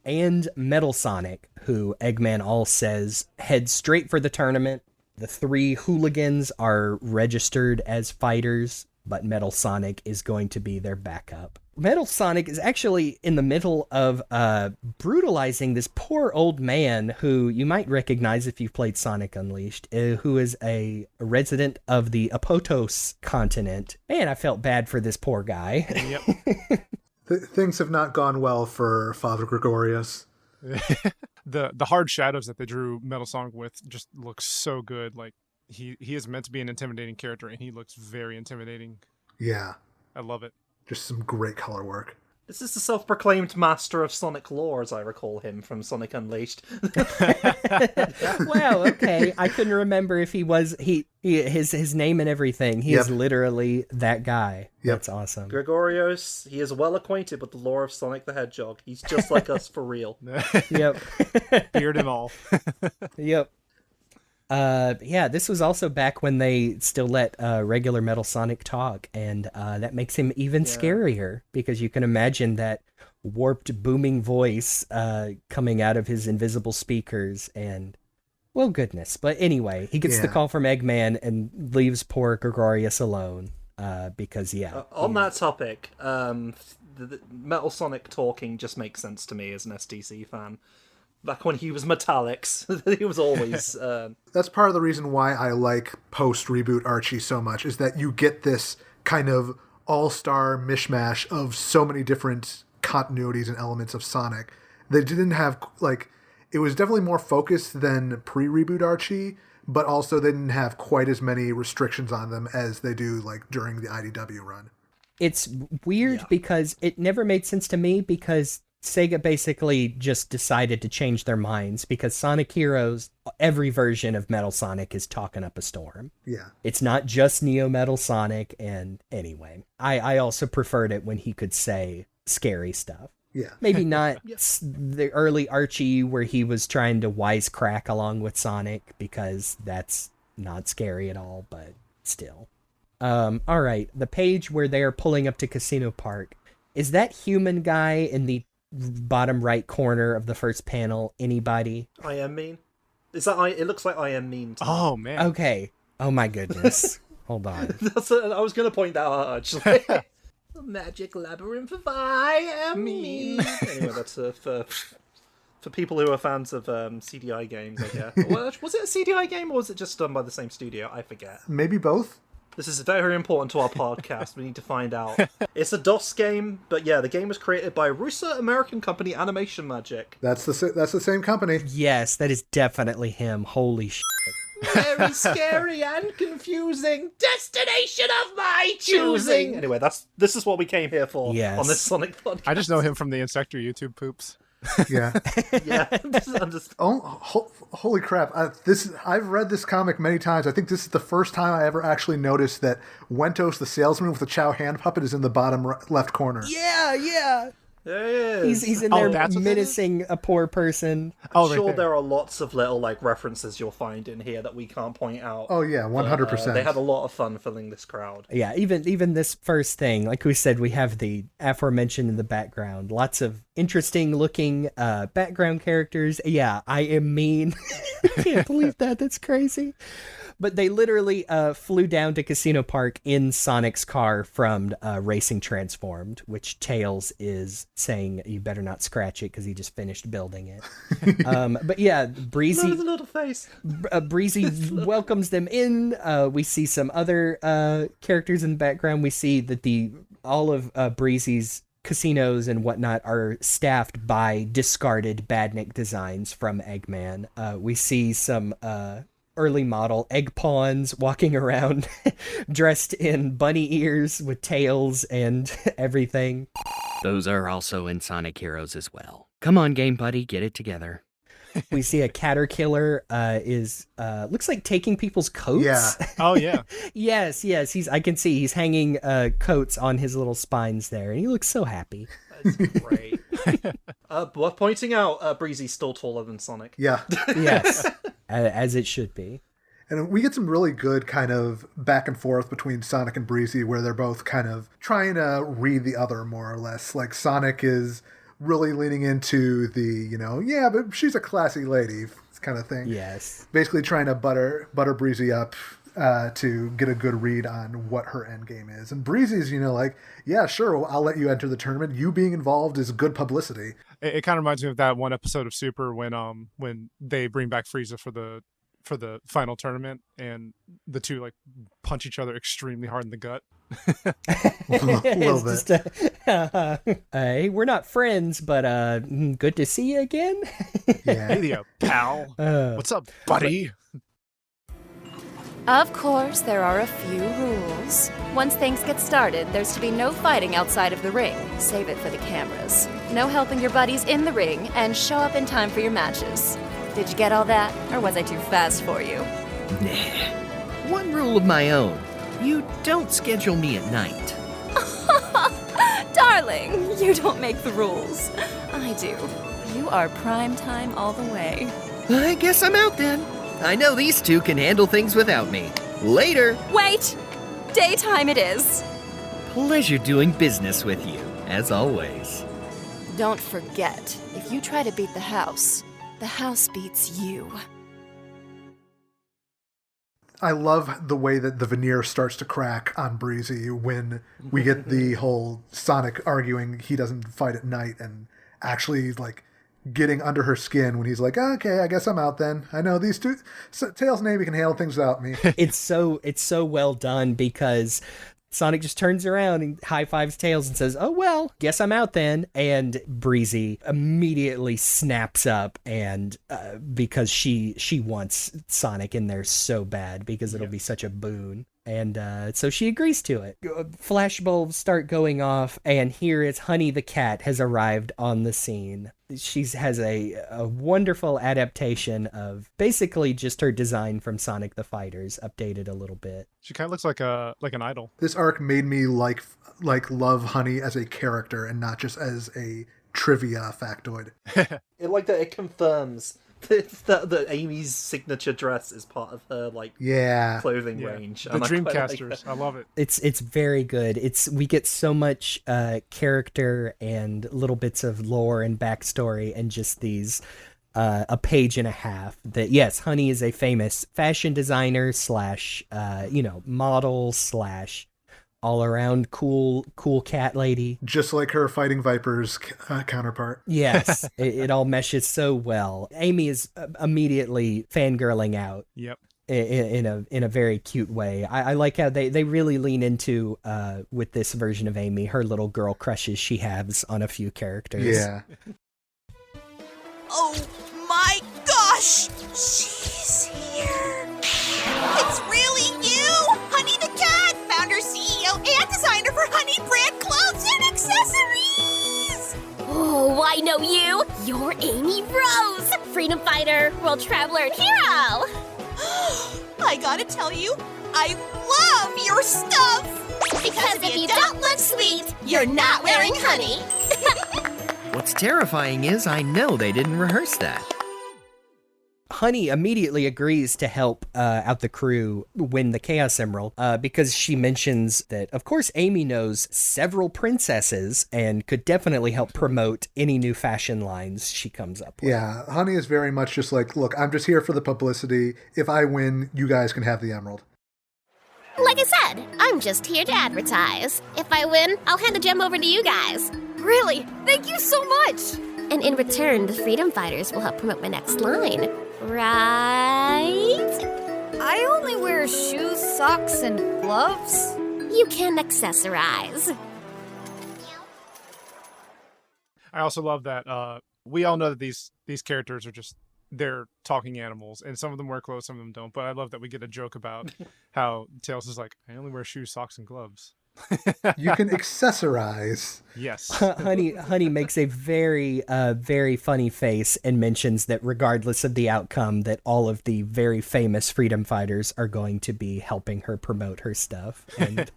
And Metal Sonic, who Eggman all says heads straight for the tournament. The 3 hooligans are registered as fighters, but Metal Sonic is going to be their backup. Metal Sonic is actually in the middle of brutalizing this poor old man who you might recognize if you've played Sonic Unleashed, who is a resident of the Apotos continent. Man, I felt bad for this poor guy. Yep. Things have not gone well for Father Gregorius. The hard shadows that they drew Metal Sonic with just look so good. Like he is meant to be an intimidating character, and he looks very intimidating. Yeah. I love it. Just some great color work. This is the self-proclaimed master of Sonic lore, as I recall him from Sonic Unleashed. Wow, okay. I couldn't remember if he was his name and everything. He is literally that guy. Yep. That's awesome. Gregorios, he is well acquainted with the lore of Sonic the Hedgehog. He's just like us for real. Yep. Beard and all. Yep. Yeah, this was also back when they still let regular Metal Sonic talk, and that makes him even scarier, because you can imagine that warped, booming voice coming out of his invisible speakers, and, well, goodness. But anyway, he gets the call from Eggman and leaves poor Gregorius alone, because, on that topic, the Metal Sonic talking just makes sense to me as an SDC fan. Back when he was Metallics, he was always... That's part of the reason why I like post-reboot Archie so much, is that you get this kind of all-star mishmash of so many different continuities and elements of Sonic. They didn't have, like... It was definitely more focused than pre-reboot Archie, but also they didn't have quite as many restrictions on them as they do, like, during the IDW run. It's weird because it never made sense to me, because Sega basically just decided to change their minds, because Sonic Heroes, every version of Metal Sonic is talking up a storm. Yeah. It's not just Neo Metal Sonic, and anyway, I also preferred it when he could say scary stuff. Yeah. Maybe not the early Archie where he was trying to wisecrack along with Sonic, because that's not scary at all, but still. All right, the page where they are pulling up to Casino Park. Is that human guy in the bottom right corner of the first panel anybody? I Am Mean? Is that it looks like I Am Mean to me. Oh, man. Okay. Oh, my goodness. Hold on. I was going to point that out, actually. The magic labyrinth of I Am Mean. Anyway, that's for people who are fans of CDI games, I guess. Well, was it a CDI game, or was it just done by the same studio? I forget. Maybe both? This is very important to our podcast. We need to find out. It's a DOS game, but yeah, the game was created by Russo-American company Animation Magic. That's the same company. Yes, that is definitely him. Holy shit. Very scary and confusing destination of my choosing. Anyway, this is what we came here for on this Sonic podcast. I just know him from the Insector YouTube poops. Yeah. Yeah. Holy crap. I've read this comic many times. I think this is the first time I ever actually noticed that Wentos the salesman with the Chow hand puppet is in the bottom left corner. Yeah. There he is. He's in there menacing a poor person. I'm sure there are lots of little references you'll find in here that we can't point out. Oh yeah, 100%. They had a lot of fun filling this crowd. Yeah, even this first thing, like we said, we have the aforementioned in the background. Lots of interesting looking background characters. Yeah, I Am Mean. I can't believe that. That's crazy. But they literally flew down to Casino Park in Sonic's car from Racing Transformed, which Tails is saying you better not scratch it because he just finished building it. But yeah, Breezie. Look at the little face. Breezie welcomes them in. We see some other characters in the background. We see that all of Breezie's casinos and whatnot are staffed by discarded Badnik designs from Eggman. We see some early model egg pawns walking around dressed in bunny ears with tails and everything. Those are also in Sonic Heroes as well. Come on, Game Buddy, get it together. We see a caterpillar is looks like taking people's coats. Yeah. Oh yeah. yes. I can see he's hanging coats on his little spines there, and he looks so happy. That's great. Worth pointing out, Breezie's still taller than Sonic. Yeah. Yes, as it should be. And we get some really good kind of back and forth between Sonic and Breezie where they're both kind of trying to read the other more or less. Like Sonic is really leaning into the, yeah, but she's a classy lady kind of thing. Yes. Basically trying to butter Breezie up to get a good read on what her end game is. And Breezie's, like, yeah, sure, well, I'll let you enter the tournament. You being involved is good publicity. It kind of reminds me of that one episode of Super when they bring back Frieza for the final tournament and the two like punch each other extremely hard in the gut. A little bit. Hey, we're not friends, but good to see you again. Yeah. Hey there, pal. What's up, buddy? Of course, there are a few rules. Once things get started, there's to be no fighting outside of the ring. Save it for the cameras. No helping your buddies in the ring, and show up in time for your matches. Did you get all that, or was I too fast for you? Nah. One rule of my own. You don't schedule me at night. Darling, you don't make the rules. I do. You are prime time all the way. I guess I'm out then. I know these two can handle things without me. Later. Wait! Daytime it is. Pleasure doing business with you, as always. Don't forget, if you try to beat the house beats you. I love the way that the veneer starts to crack on Breezie when we get the whole Sonic arguing he doesn't fight at night and actually like getting under her skin when he's like, okay, I guess I'm out then. I know these two, Tails and Amy can handle things without me. It's so well done because Sonic just turns around and high fives Tails and says, oh, well, guess I'm out then. And Breezie immediately snaps up and because she wants Sonic in there so bad because it'll be such a boon. And so she agrees to it. Flashbulbs start going off, and here is Honey the cat has arrived on the scene. She has a wonderful adaptation of basically just her design from Sonic the Fighters, updated a little bit. She kind of looks like an idol. This arc made me like love Honey as a character and not just as a trivia factoid. It like that. It confirms that Amy's signature dress is part of her clothing range. The Dreamcasters, I love it. It's very good. We get so much character and little bits of lore and backstory and just these a page and a half. That yes, Honey is a famous fashion designer / model / all around cool cat lady, just like her Fighting Vipers counterpart. Yes. it all meshes so well. Amy is immediately fangirling out. Yep. In a very cute way. I like how they really lean into with this version of Amy her little girl crushes she has on a few characters. Yeah. Oh my gosh! She's here! It's really you! Honey the cat! Founder, CEO, and designer for Honey brand clothes and accessories! Oh, I know you! You're Amy Rose! Freedom fighter, world traveler, and hero! I gotta tell you, I love your stuff! Because if you don't look sweet, you're not wearing honey! What's terrifying is I know they didn't rehearse that. Honey immediately agrees to help out the crew win the Chaos Emerald because she mentions that, of course, Amy knows several princesses and could definitely help promote any new fashion lines she comes up with. Yeah, Honey is very much just like, look, I'm just here for the publicity. If I win, you guys can have the emerald. Like I said, I'm just here to advertise. If I win, I'll hand the gem over to you guys. Really? Thank you so much! And in return, the Freedom Fighters will help promote my next line. Right? I only wear shoes, socks, and gloves. You can accessorize. I also love that we all know that these characters are just they're talking animals, and some of them wear clothes, some of them don't. But I love that we get a joke about how Tails is like, I only wear shoes, socks, and gloves. You can accessorize. Yes. Honey makes a very, very funny face and mentions that regardless of the outcome, that all of the very famous freedom fighters are going to be helping her promote her stuff. And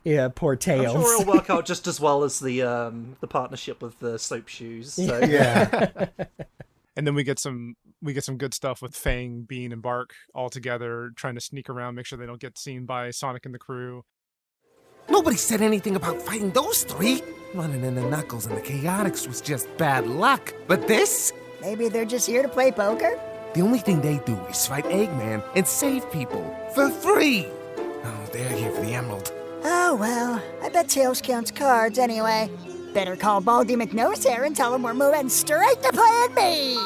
yeah, poor Tails. I'm sure it'll work out just as well as the partnership with the soap shoes. So. Yeah. And then we get some good stuff with Fang, Bean, and Bark all together, trying to sneak around, make sure they don't get seen by Sonic and the crew. Nobody said anything about fighting those three. Running into Knuckles and the Chaotix was just bad luck. But this? Maybe they're just here to play poker? The only thing they do is fight Eggman and save people. For free! Oh, they're here for the emerald. Oh, well, I bet Tails counts cards anyway. Better call Baldy McNosehair and tell him we're moving straight to Plan B!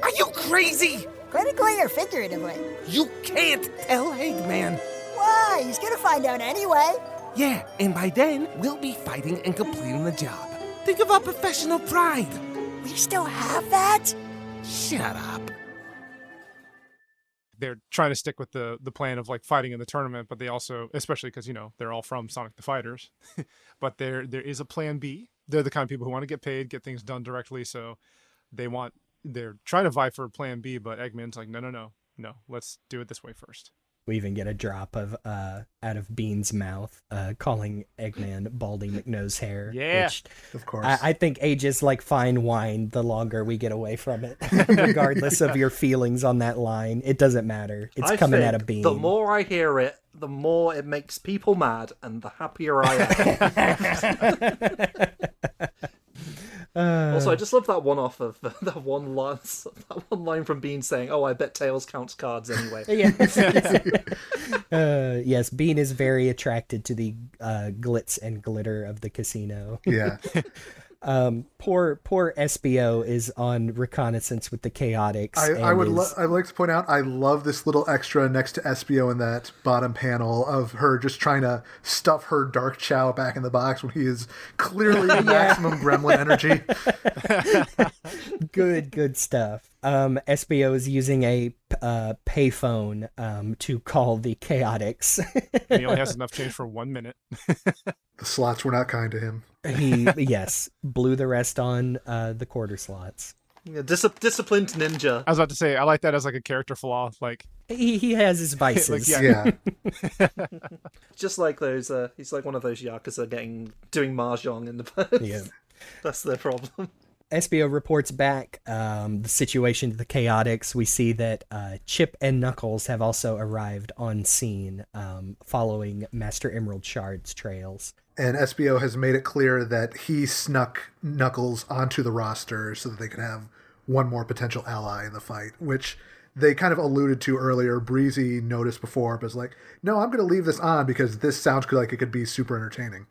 Are you crazy? Critically or figuratively? You can't tell Eggman. Why? He's gonna find out anyway. Yeah, and by then, we'll be fighting and completing the job. Think of our professional pride. We still have that? Shut up. They're trying to stick with the plan of like fighting in the tournament, but they also, especially because, you know, they're all from Sonic the Fighters, but there is a plan B. They're the kind of people who want to get paid, get things done directly, so they're trying to vie for plan B, but Eggman's like, no, let's do it this way first. We even get a drop of out of Bean's mouth, calling Eggman Baldy McNosehair. Yeah, which of course. I think ages like fine wine the longer we get away from it. Regardless of your feelings on that line, it doesn't matter. It's coming out of Bean. The more I hear it, the more it makes people mad, and the happier I am. Also, I just love that one-off of that one line from Bean saying, "Oh, I bet Tails counts cards anyway." Yes, Bean is very attracted to the glitz and glitter of the casino. Yeah. Poor SBO is on reconnaissance with the Chaotix. I'd like to point out, I love this little extra next to SBO in that bottom panel of her just trying to stuff her Dark Chow back in the box when he is clearly maximum gremlin energy. Good stuff. SBO is using a payphone to call the Chaotix. He only has enough change for 1 minute. The slots were not kind to him. He blew the rest on the quarter slots. Yeah, disciplined ninja. I was about to say, I like that as like a character flaw. Like he has his vices. like, yeah. Just like those, he's like one of those yakuza doing mahjong in the past. Yeah, that's their problem. SBO reports back the situation to the Chaotix. We see that Chip and Knuckles have also arrived on scene following Master Emerald Shard's trails. And SBO has made it clear that he snuck Knuckles onto the roster so that they could have one more potential ally in the fight, which they kind of alluded to earlier. Breezie noticed before, but was like, no, I'm going to leave this on because this sounds like it could be super entertaining.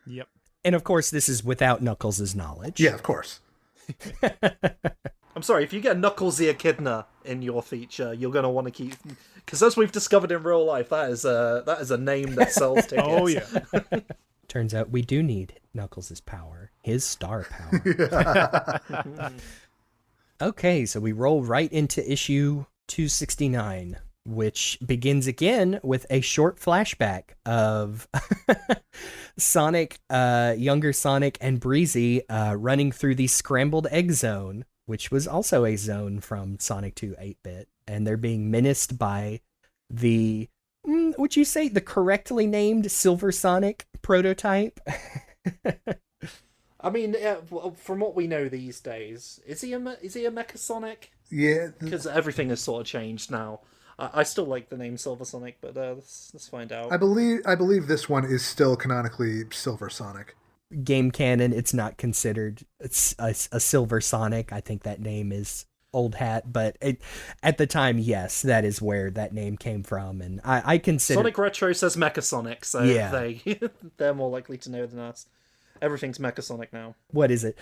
Yep. And of course, this is without Knuckles' knowledge. Yeah, of course. I'm sorry, if you get Knuckles the Echidna in your feature, you're going to want to keep... Because as we've discovered in real life, that is a name that sells tickets. Oh, yeah. Turns out we do need Knuckles' power. His star power. Okay, so we roll right into issue 269, which begins again with a short flashback of Sonic, younger Sonic and Breezie running through the Scrambled Egg Zone, which was also a zone from Sonic 2 8-bit, and they're being menaced by the, would you say, the correctly named Silver Sonic prototype? I mean, from what we know these days, is he a Mecha Sonic? Yeah, because everything has sort of changed now. I still like the name Silver Sonic, but let's find out. I believe this one is still canonically Silver Sonic. Game canon, it's not considered it's a Silver Sonic. I think that name is old hat, but at the time, yes, that is where that name came from, and I consider Sonic Retro says Mecha Sonic, so yeah. They're more likely to know than us. Everything's Mecha Sonic now. What is it?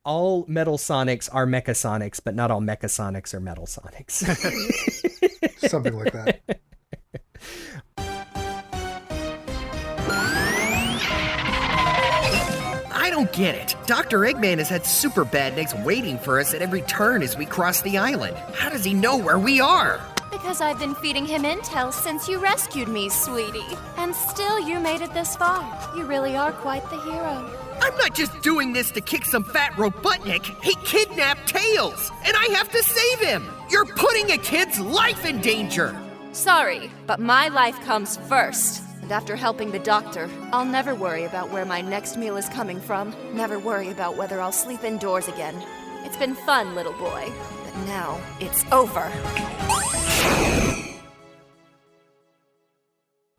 All Metal Sonics are Mecha Sonics, but not all Mecha Sonics are Metal Sonics. Something like that. I don't get it. Dr. Eggman has had super badniks waiting for us at every turn as we cross the island. How does he know where we are? Because I've been feeding him intel since you rescued me, sweetie. And still you made it this far. You really are quite the hero. I'm not just doing this to kick some fat Robotnik. He kidnapped Tails, and I have to save him. You're putting a kid's life in danger. Sorry, but my life comes first. And after helping the doctor, I'll never worry about where my next meal is coming from. Never worry about whether I'll sleep indoors again. It's been fun, little boy. But now, it's over.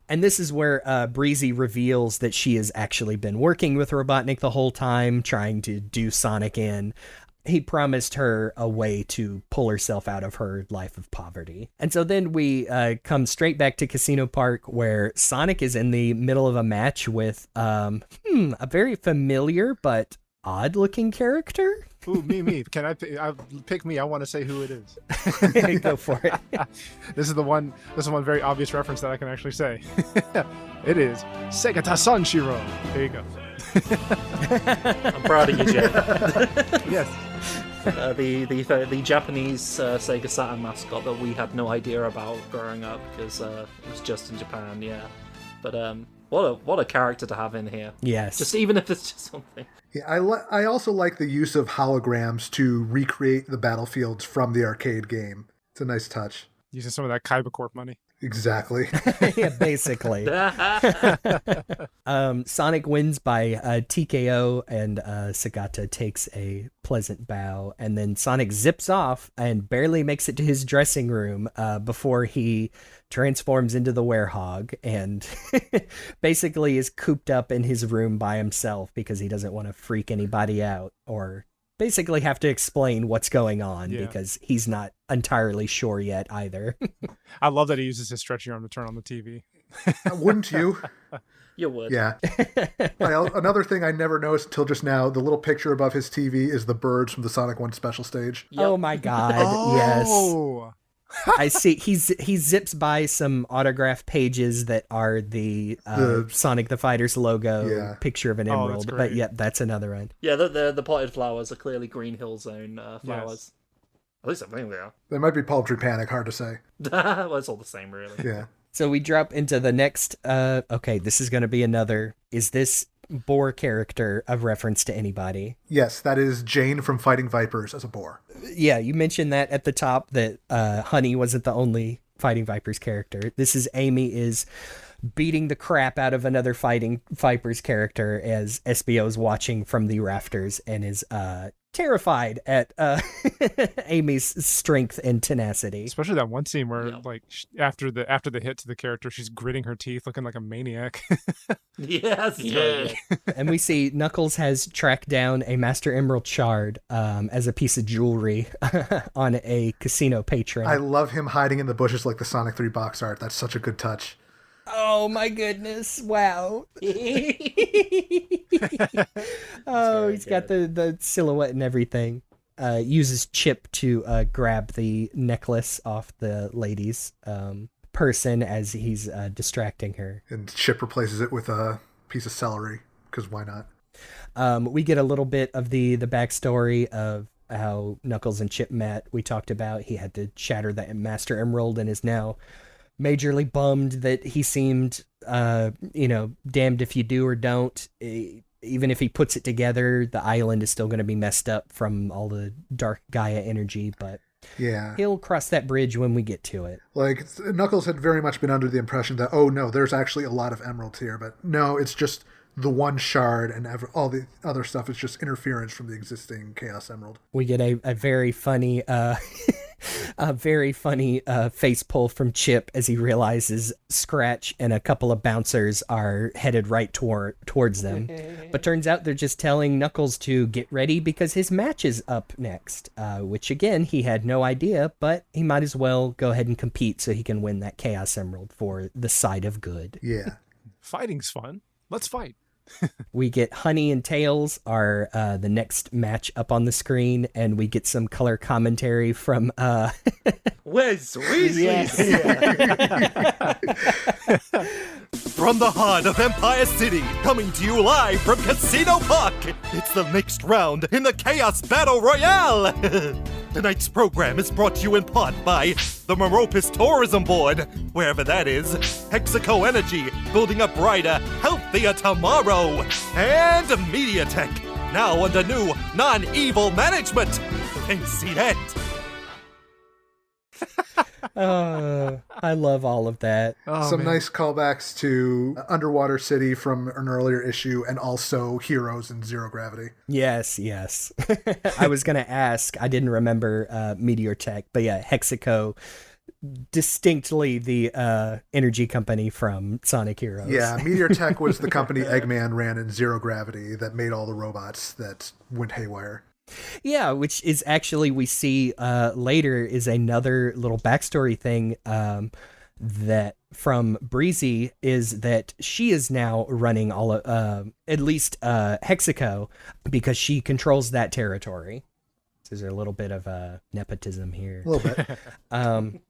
And this is where Breezie reveals that she has actually been working with Robotnik the whole time, trying to do Sonic in. He promised her a way to pull herself out of her life of poverty. And so then we come straight back to Casino Park, where Sonic is in the middle of a match with a very familiar but odd-looking character. Ooh, me. Can I pick me? I want to say who it is. Go for it. This is one very obvious reference that I can actually say. It is Segata Sanshiro. There you go. I'm proud of you, Jay. Yes. The Japanese Sega Saturn mascot that we had no idea about growing up because it was just in Japan, yeah. But what a character to have in here. Yes. Just even if it's just something. Yeah, I also like the use of holograms to recreate the battlefields from the arcade game. It's a nice touch. Using some of that Kaiba Corp money. Exactly. Yeah, basically. Sonic wins by TKO, and Segata takes a pleasant bow, and then Sonic zips off and barely makes it to his dressing room before he transforms into the werehog and basically is cooped up in his room by himself because he doesn't want to freak anybody out or basically have to explain what's going on because he's not entirely sure yet either. I love that he uses his stretchy arm to turn on the TV. Wouldn't you? You would. Yeah. Another thing I never noticed until just now, the little picture above his TV is the birds from the Sonic 1 special stage. Yep. Oh my god, yes. I see. He zips by some autograph pages that are the Sonic the Fighter's logo, picture of an emerald. But that's another one. Yeah, the potted flowers are clearly Green Hill Zone flowers. Yes. At least I think they are. They might be Poultry Panic, hard to say. Well, it's all the same, really. Yeah. So we drop into the next, okay, this is going to be another, is this boar character of reference to anybody? Yes, that is Jane from Fighting Vipers as a boar. Yeah, you mentioned that at the top that Honey wasn't the only Fighting Vipers character. This is Amy is beating the crap out of another Fighting Vipers character as SBO is watching from the rafters and is terrified at Amy's strength and tenacity. Especially that one scene where, like, after the hit to the character, she's gritting her teeth, looking like a maniac. Yes. Yeah. And we see Knuckles has tracked down a Master Emerald shard as a piece of jewelry on a casino patron. I love him hiding in the bushes like the Sonic 3 box art. That's such a good touch. Oh my goodness. Wow. He's got the silhouette and everything. Uses Chip to grab the necklace off the lady's person as he's distracting her. And Chip replaces it with a piece of celery, because why not? We get a little bit of the backstory of how Knuckles and Chip met. We talked about he had to shatter that Master Emerald and is now majorly bummed that he seemed, damned if you do or don't. Even if he puts it together, the island is still going to be messed up from all the dark Gaia energy, but yeah, he'll cross that bridge when we get to it. Like, Knuckles had very much been under the impression that, oh no, there's actually a lot of emeralds here, but no, it's just the one shard, and all the other stuff is just interference from the existing Chaos Emerald. We get a very funny face pull from Chip as he realizes Scratch and a couple of bouncers are headed right towards them. But turns out they're just telling Knuckles to get ready because his match is up next, which again, he had no idea, but he might as well go ahead and compete so he can win that Chaos Emerald for the side of good. Yeah. Fighting's fun. Let's fight. We get Honey and Tails are the next match up on the screen, and we get some color commentary from Wes Weasley. From the heart of Empire City, coming to you live from Casino Park, it's the next round in the Chaos Battle Royale. Tonight's program is brought to you in part by the Meropis Tourism Board, wherever that is, Hexaco Energy, building a brighter, healthier tomorrow, and MediaTek, now under new, non-evil management. Can you see that? I love all of that. Some nice callbacks to Underwater City from an earlier issue, and also Heroes in Zero Gravity. Yes. I was going to ask, I didn't remember MediaTek, but yeah, Hexaco, distinctly the energy company from Sonic Heroes. Yeah, MediaTek was the company Eggman ran in Zero Gravity that made all the robots that went haywire. Yeah, which is actually, we see later, is another little backstory thing that from Breezie, is that she is now running all of, at least Hexaco, because she controls that territory. So there's a little bit of nepotism here. A little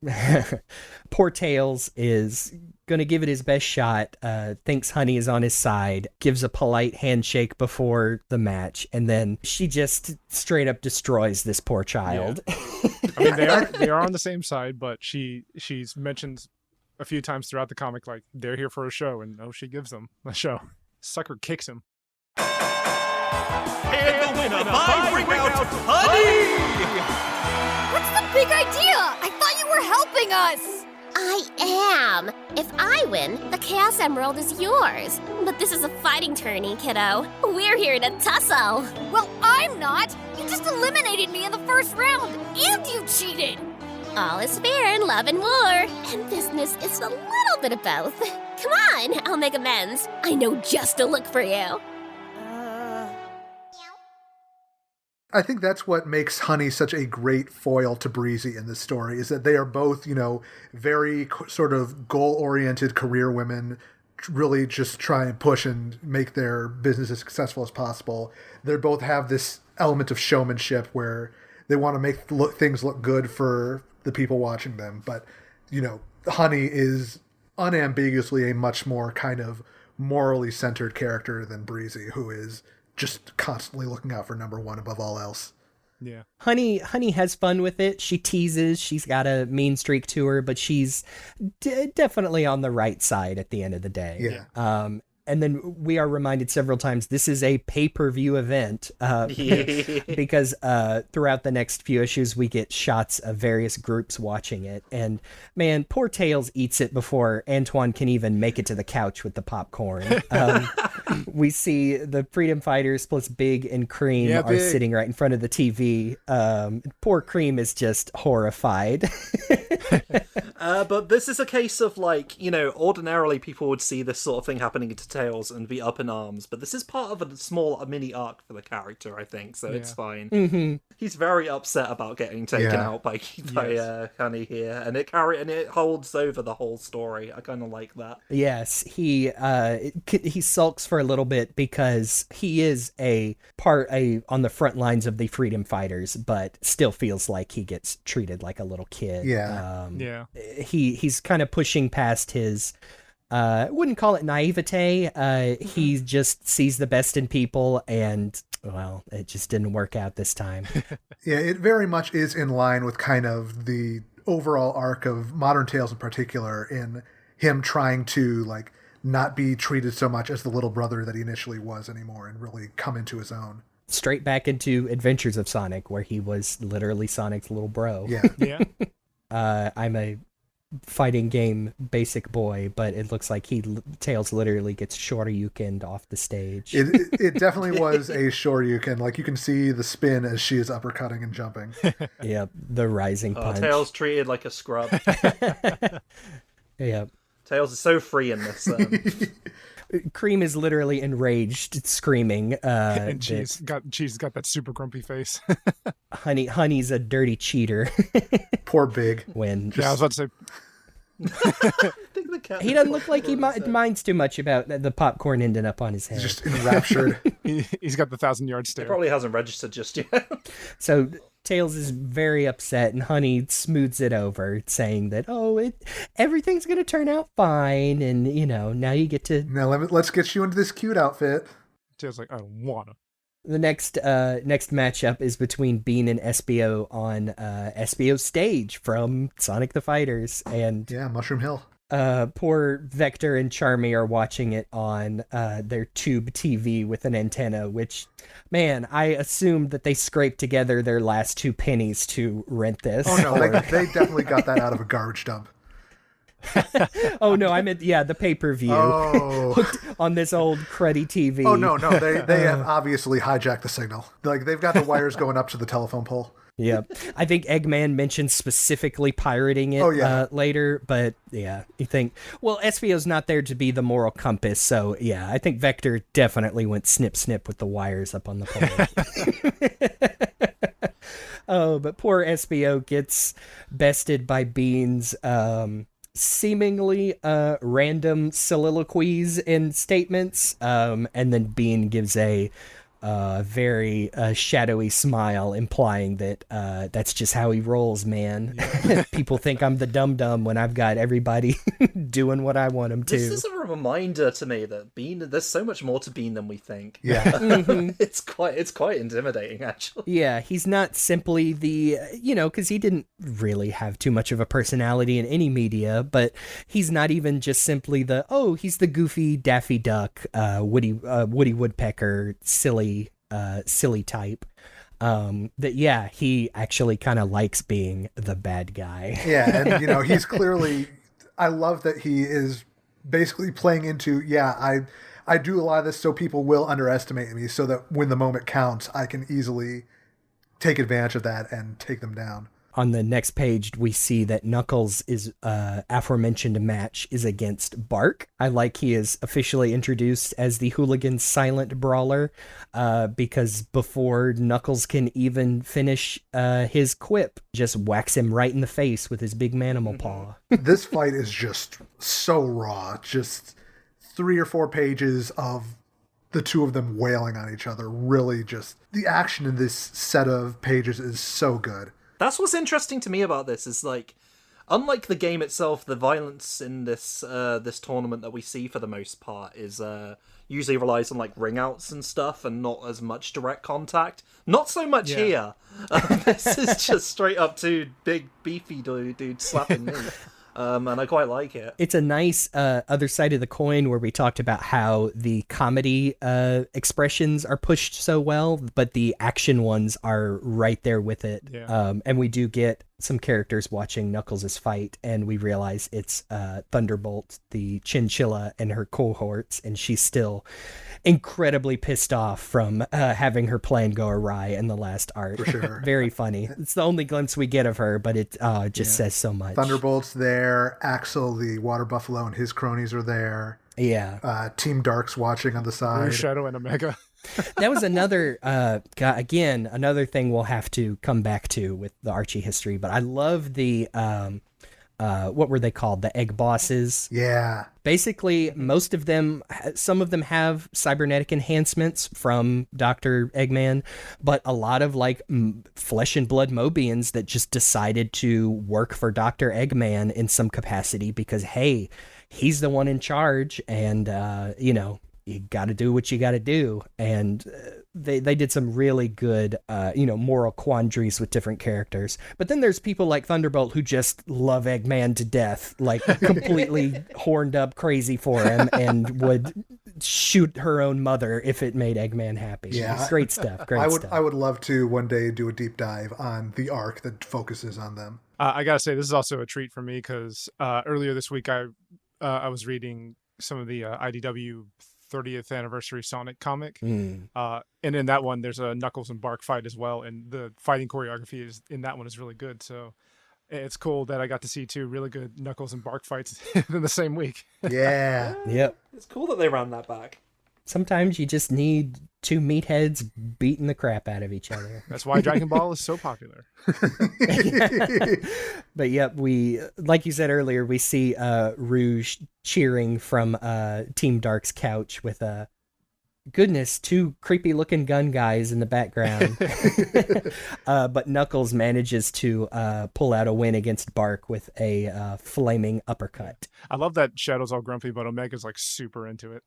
bit. Poor Tails is going to give it his best shot, thinks Honey is on his side, gives a polite handshake before the match, and then she just straight up destroys this poor child. Yeah. I mean, they are on the same side, but she's mentioned a few times throughout the comic, like, they're here for a show, and she gives them a show. Sucker kicks him. And the winner by Ring Out, Honey! What's the big idea? I thought you were helping us! I am. If I win, the Chaos Emerald is yours. But this is a fighting tourney, kiddo. We're here to tussle. Well, I'm not. You just eliminated me in the first round, and you cheated. All is fair in love and war, and business is a little bit of both. Come on, I'll make amends. I know just to look for you. I think that's what makes Honey such a great foil to Breezie in this story, is that they are both, very sort of goal-oriented career women, really just try and push and make their business as successful as possible. They both have this element of showmanship where they want to make things look good for the people watching them. But, Honey is unambiguously a much more kind of morally centered character than Breezie, who is just constantly looking out for number one above all else. Yeah. Honey has fun with it. She teases. She's got a mean streak to her, but she's definitely on the right side at the end of the day. Yeah. And then we are reminded several times this is a pay-per-view event because throughout the next few issues we get shots of various groups watching it. And man, poor Tails eats it before Antoine can even make it to the couch with the popcorn. We see the Freedom Fighters plus Big and Cream are sitting right in front of the TV. Poor Cream is just horrified. But this is a case of, ordinarily people would see this sort of thing happening to Tails and be up in arms, but this is part of a small mini arc for the character, I think, so it's fine. Mm-hmm. He's very upset about getting taken out by Honey here, and it holds over the whole story. I kind of like that. Yes, he sulks for a little bit because he is on the front lines of the Freedom Fighters, but still feels like he gets treated like a little kid. Yeah. He's kind of pushing past his wouldn't call it naivete. He just sees the best in people, and well, it just didn't work out this time. Yeah, it very much is in line with kind of the overall arc of Modern Tales in particular, in him trying to not be treated so much as the little brother that he initially was anymore, and really come into his own. Straight back into Adventures of Sonic, where he was literally Sonic's little bro. Yeah. I'm a fighting game basic boy, but it looks like Tails literally gets shoryukened off the stage. It definitely was a shoryuken. You can see the spin as she is uppercutting and jumping. Yep, the rising punch. Tails treated like a scrub. Yep. Tails is so free in this. Cream is literally enraged, screaming. And she's got that super grumpy face. Honey's a dirty cheater. Poor Big. I was about to say. He doesn't look like he minds too much about the popcorn ending up on his head. He's just enraptured. He's got the 1,000-yard stare. He probably hasn't registered just yet. So Tails is very upset, and Honey smooths it over, saying that, everything's going to turn out fine, and, now you get to... Now let's get you into this cute outfit. Tails like, I don't wanna. The next matchup is between Bean and Espio on Espio's stage from Sonic the Fighters, and Mushroom Hill. Poor Vector and Charmy are watching it on their tube TV with an antenna, which, man, I assumed that they scraped together their last 2 pennies to rent this. Oh, no, they definitely got that out of a garbage dump. Oh, no, I meant, the pay-per-view. Hooked on this old cruddy TV. Oh, no, they have obviously hijacked the signal. Like, they've got the wires going up to the telephone pole. Yeah, I think Eggman mentioned specifically pirating it later, but you think, well, Espio's not there to be the moral compass, so I think Vector definitely went snip with the wires up on the pole. Oh, but poor Espio gets bested by Bean's seemingly random soliloquies and statements, and then Bean gives a very shadowy smile, implying that that's just how he rolls, man. People think I'm the dum-dum when I've got everybody doing what I want them to. This is a reminder to me that Bean, there's so much more to Bean than we think. Yeah. It's quite intimidating, actually. Yeah, he's not simply the, because he didn't really have too much of a personality in any media, but he's not even just simply he's the goofy Daffy Duck, Woody Woodpecker, silly type. He actually kind of likes being the bad guy. Yeah, and he's clearly, I love that he is basically playing into, I do a lot of this so people will underestimate me, so that when the moment counts, I can easily take advantage of that and take them down. On the next page, we see that Knuckles' aforementioned match is against Bark. I like he is officially introduced as the Hooligan silent brawler, because before Knuckles can even finish his quip, just whacks him right in the face with his big manimal paw. This fight is just so raw. Just 3 or 4 pages of the two of them wailing on each other. Really just, the action in this set of pages is so good. That's what's interesting to me about this, is like, unlike the game itself, the violence in this this tournament that we see for the most part is usually relies on like ring outs and stuff, and not as much direct contact. Not so much here. This is just straight up 2 big beefy dudes slapping me. And I quite like it. It's a nice other side of the coin where we talked about how the comedy expressions are pushed so well, but the action ones are right there with it. Yeah. And we do get some characters watching Knuckles' fight, and we realize it's Thunderbolt, the chinchilla, and her cohorts, and she's still incredibly pissed off from having her plan go awry in the last art. For sure. Very funny. It's the only glimpse we get of her, but it just says so much. Thunderbolt's there. Axel, the water buffalo, and his cronies are there. Yeah. Team Dark's watching on the side. Blue Shadow and Omega. That was another, another thing we'll have to come back to with the Archie history, but I love the, what were they called? The egg bosses. Yeah. Basically, most of them, some of them have cybernetic enhancements from Dr. Eggman, but a lot of like flesh and blood Mobians that just decided to work for Dr. Eggman in some capacity because, hey, he's the one in charge, and, you got to do what you got to do. And they did some really good, moral quandaries with different characters. But then there's people like Thunderbolt who just love Eggman to death, like completely horned up crazy for him, and would shoot her own mother if it made Eggman happy. Yeah. Great stuff. I would love to one day do a deep dive on the arc that focuses on them. I got to say, this is also a treat for me because earlier this week I was reading some of the IDW 30th anniversary Sonic comic, and in that one there's a Knuckles and Bark fight as well, and the fighting choreography is in that one is really good, so it's cool that I got to see 2 really good Knuckles and Bark fights in the same week. Yeah. Yep. It's cool that they ran that back. Sometimes you just need 2 meatheads beating the crap out of each other. That's why Dragon Ball is so popular. But yep, we, like you said earlier, we see Rouge cheering from Team Dark's couch with goodness, two creepy-looking gun guys in the background. But Knuckles manages to pull out a win against Bark with a flaming uppercut. I love that Shadow's all grumpy, but Omega's like super into it.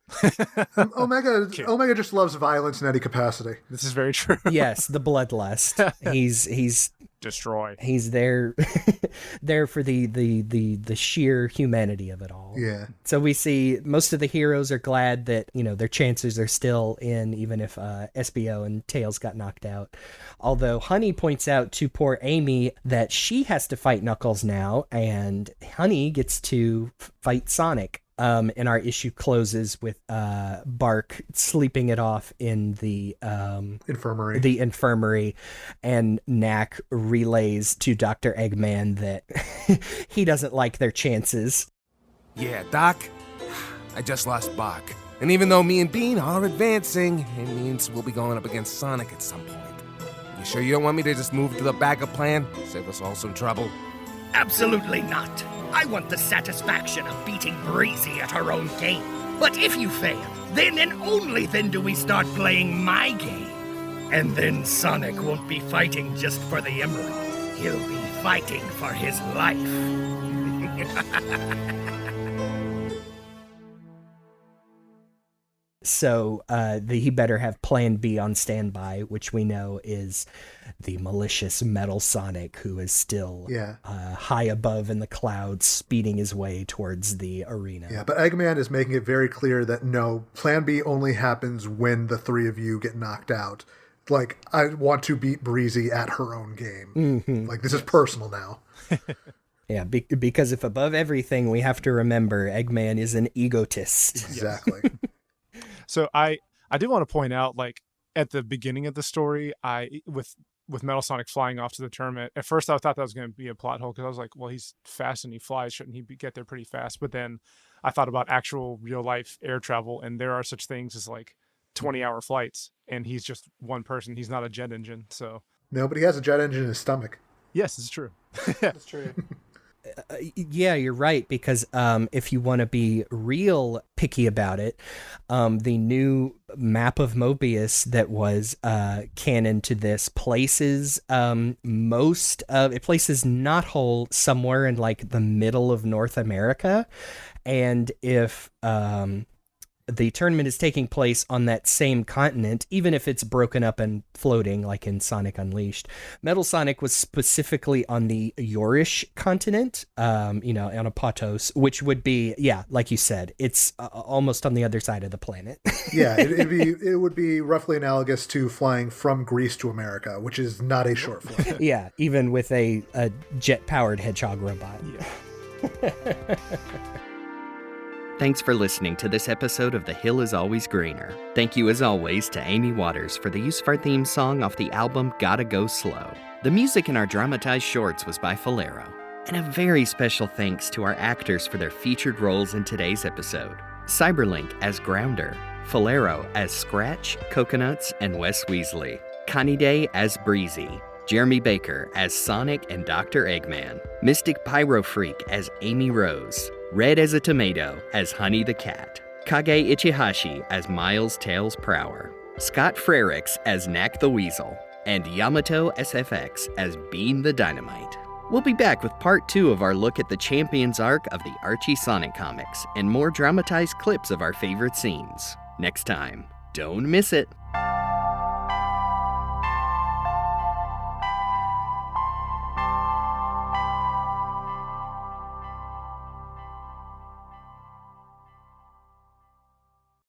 Omega just loves violence in any capacity. This is very true. Yes, the bloodlust. He's destroy. He's there for the sheer humanity of it all. Yeah. So we see most of the heroes are glad that, their chances are still in, even if SBO and Tails got knocked out. Although Honey points out to poor Amy that she has to fight Knuckles now, and Honey gets to fight Sonic. And our issue closes with Bark sleeping it off in the infirmary, and Nack relays to Dr. Eggman that he doesn't like their chances. Yeah, Doc, I just lost Bark. And even though me and Bean are advancing, it means we'll be going up against Sonic at some point. You sure you don't want me to just move to the backup plan? Save us all some trouble? Absolutely not. I want the satisfaction of beating Breezie at her own game. But if you fail, then and only then do we start playing my game. And then Sonic won't be fighting just for the emerald. He'll be fighting for his life. So he better have Plan B on standby, which we know is the malicious Metal Sonic, who is still high above in the clouds, speeding his way towards the arena. Yeah, but Eggman is making it very clear that no, Plan B only happens when the three of you get knocked out. Like, I want to beat Breezie at her own game. Mm-hmm. Like, this is personal now. Yeah, because if above everything, we have to remember Eggman is an egotist. Exactly. So I do want to point out, like, at the beginning of the story, with Metal Sonic flying off to the tournament, at first I thought that was going to be a plot hole, because I was like, well, he's fast and he flies, shouldn't he get there pretty fast? But then I thought about actual real life air travel, and there are such things as like 20-hour flights, and he's just one person. He's not a jet engine. So no, but he has a jet engine in his stomach. Yes, it's true. That's true. Yeah, you're right, because if you want to be real picky about it, the new map of Mobius that was canon to this places places Knothole somewhere in like the middle of North America, and if the tournament is taking place on that same continent, even if it's broken up and floating like in Sonic Unleashed. Metal Sonic was specifically on the Yorish continent, on a Patos, which would be, like you said, it's almost on the other side of the planet. Yeah, it would be roughly analogous to flying from Greece to America, which is not a short flight. Yeah, even with a jet-powered Hedgehog robot. Yeah. Thanks for listening to this episode of The Hill is Always Greener. Thank you as always to Amy Waters for the use of our theme song off the album Gotta Go Slow. The music in our dramatized shorts was by Falero. And a very special thanks to our actors for their featured roles in today's episode. Cyberlink as Grounder, Falero as Scratch, Coconuts, and Wes Weasley, KaniDay as Breezie, Jeremy Baker as Sonic and Dr. Eggman, Mystic Pyro Freak as Amy Rose, RedAsATomato as Honey the Cat, Kage-Ichihashi as Miles Tails Prower, Scott Frerichs as Nack the Weasel, and YamatoSFX as Bean the Dynamite. We'll be back with part 2 of our look at the Champions arc of the Archie Sonic comics and more dramatized clips of our favorite scenes. Next time, don't miss it!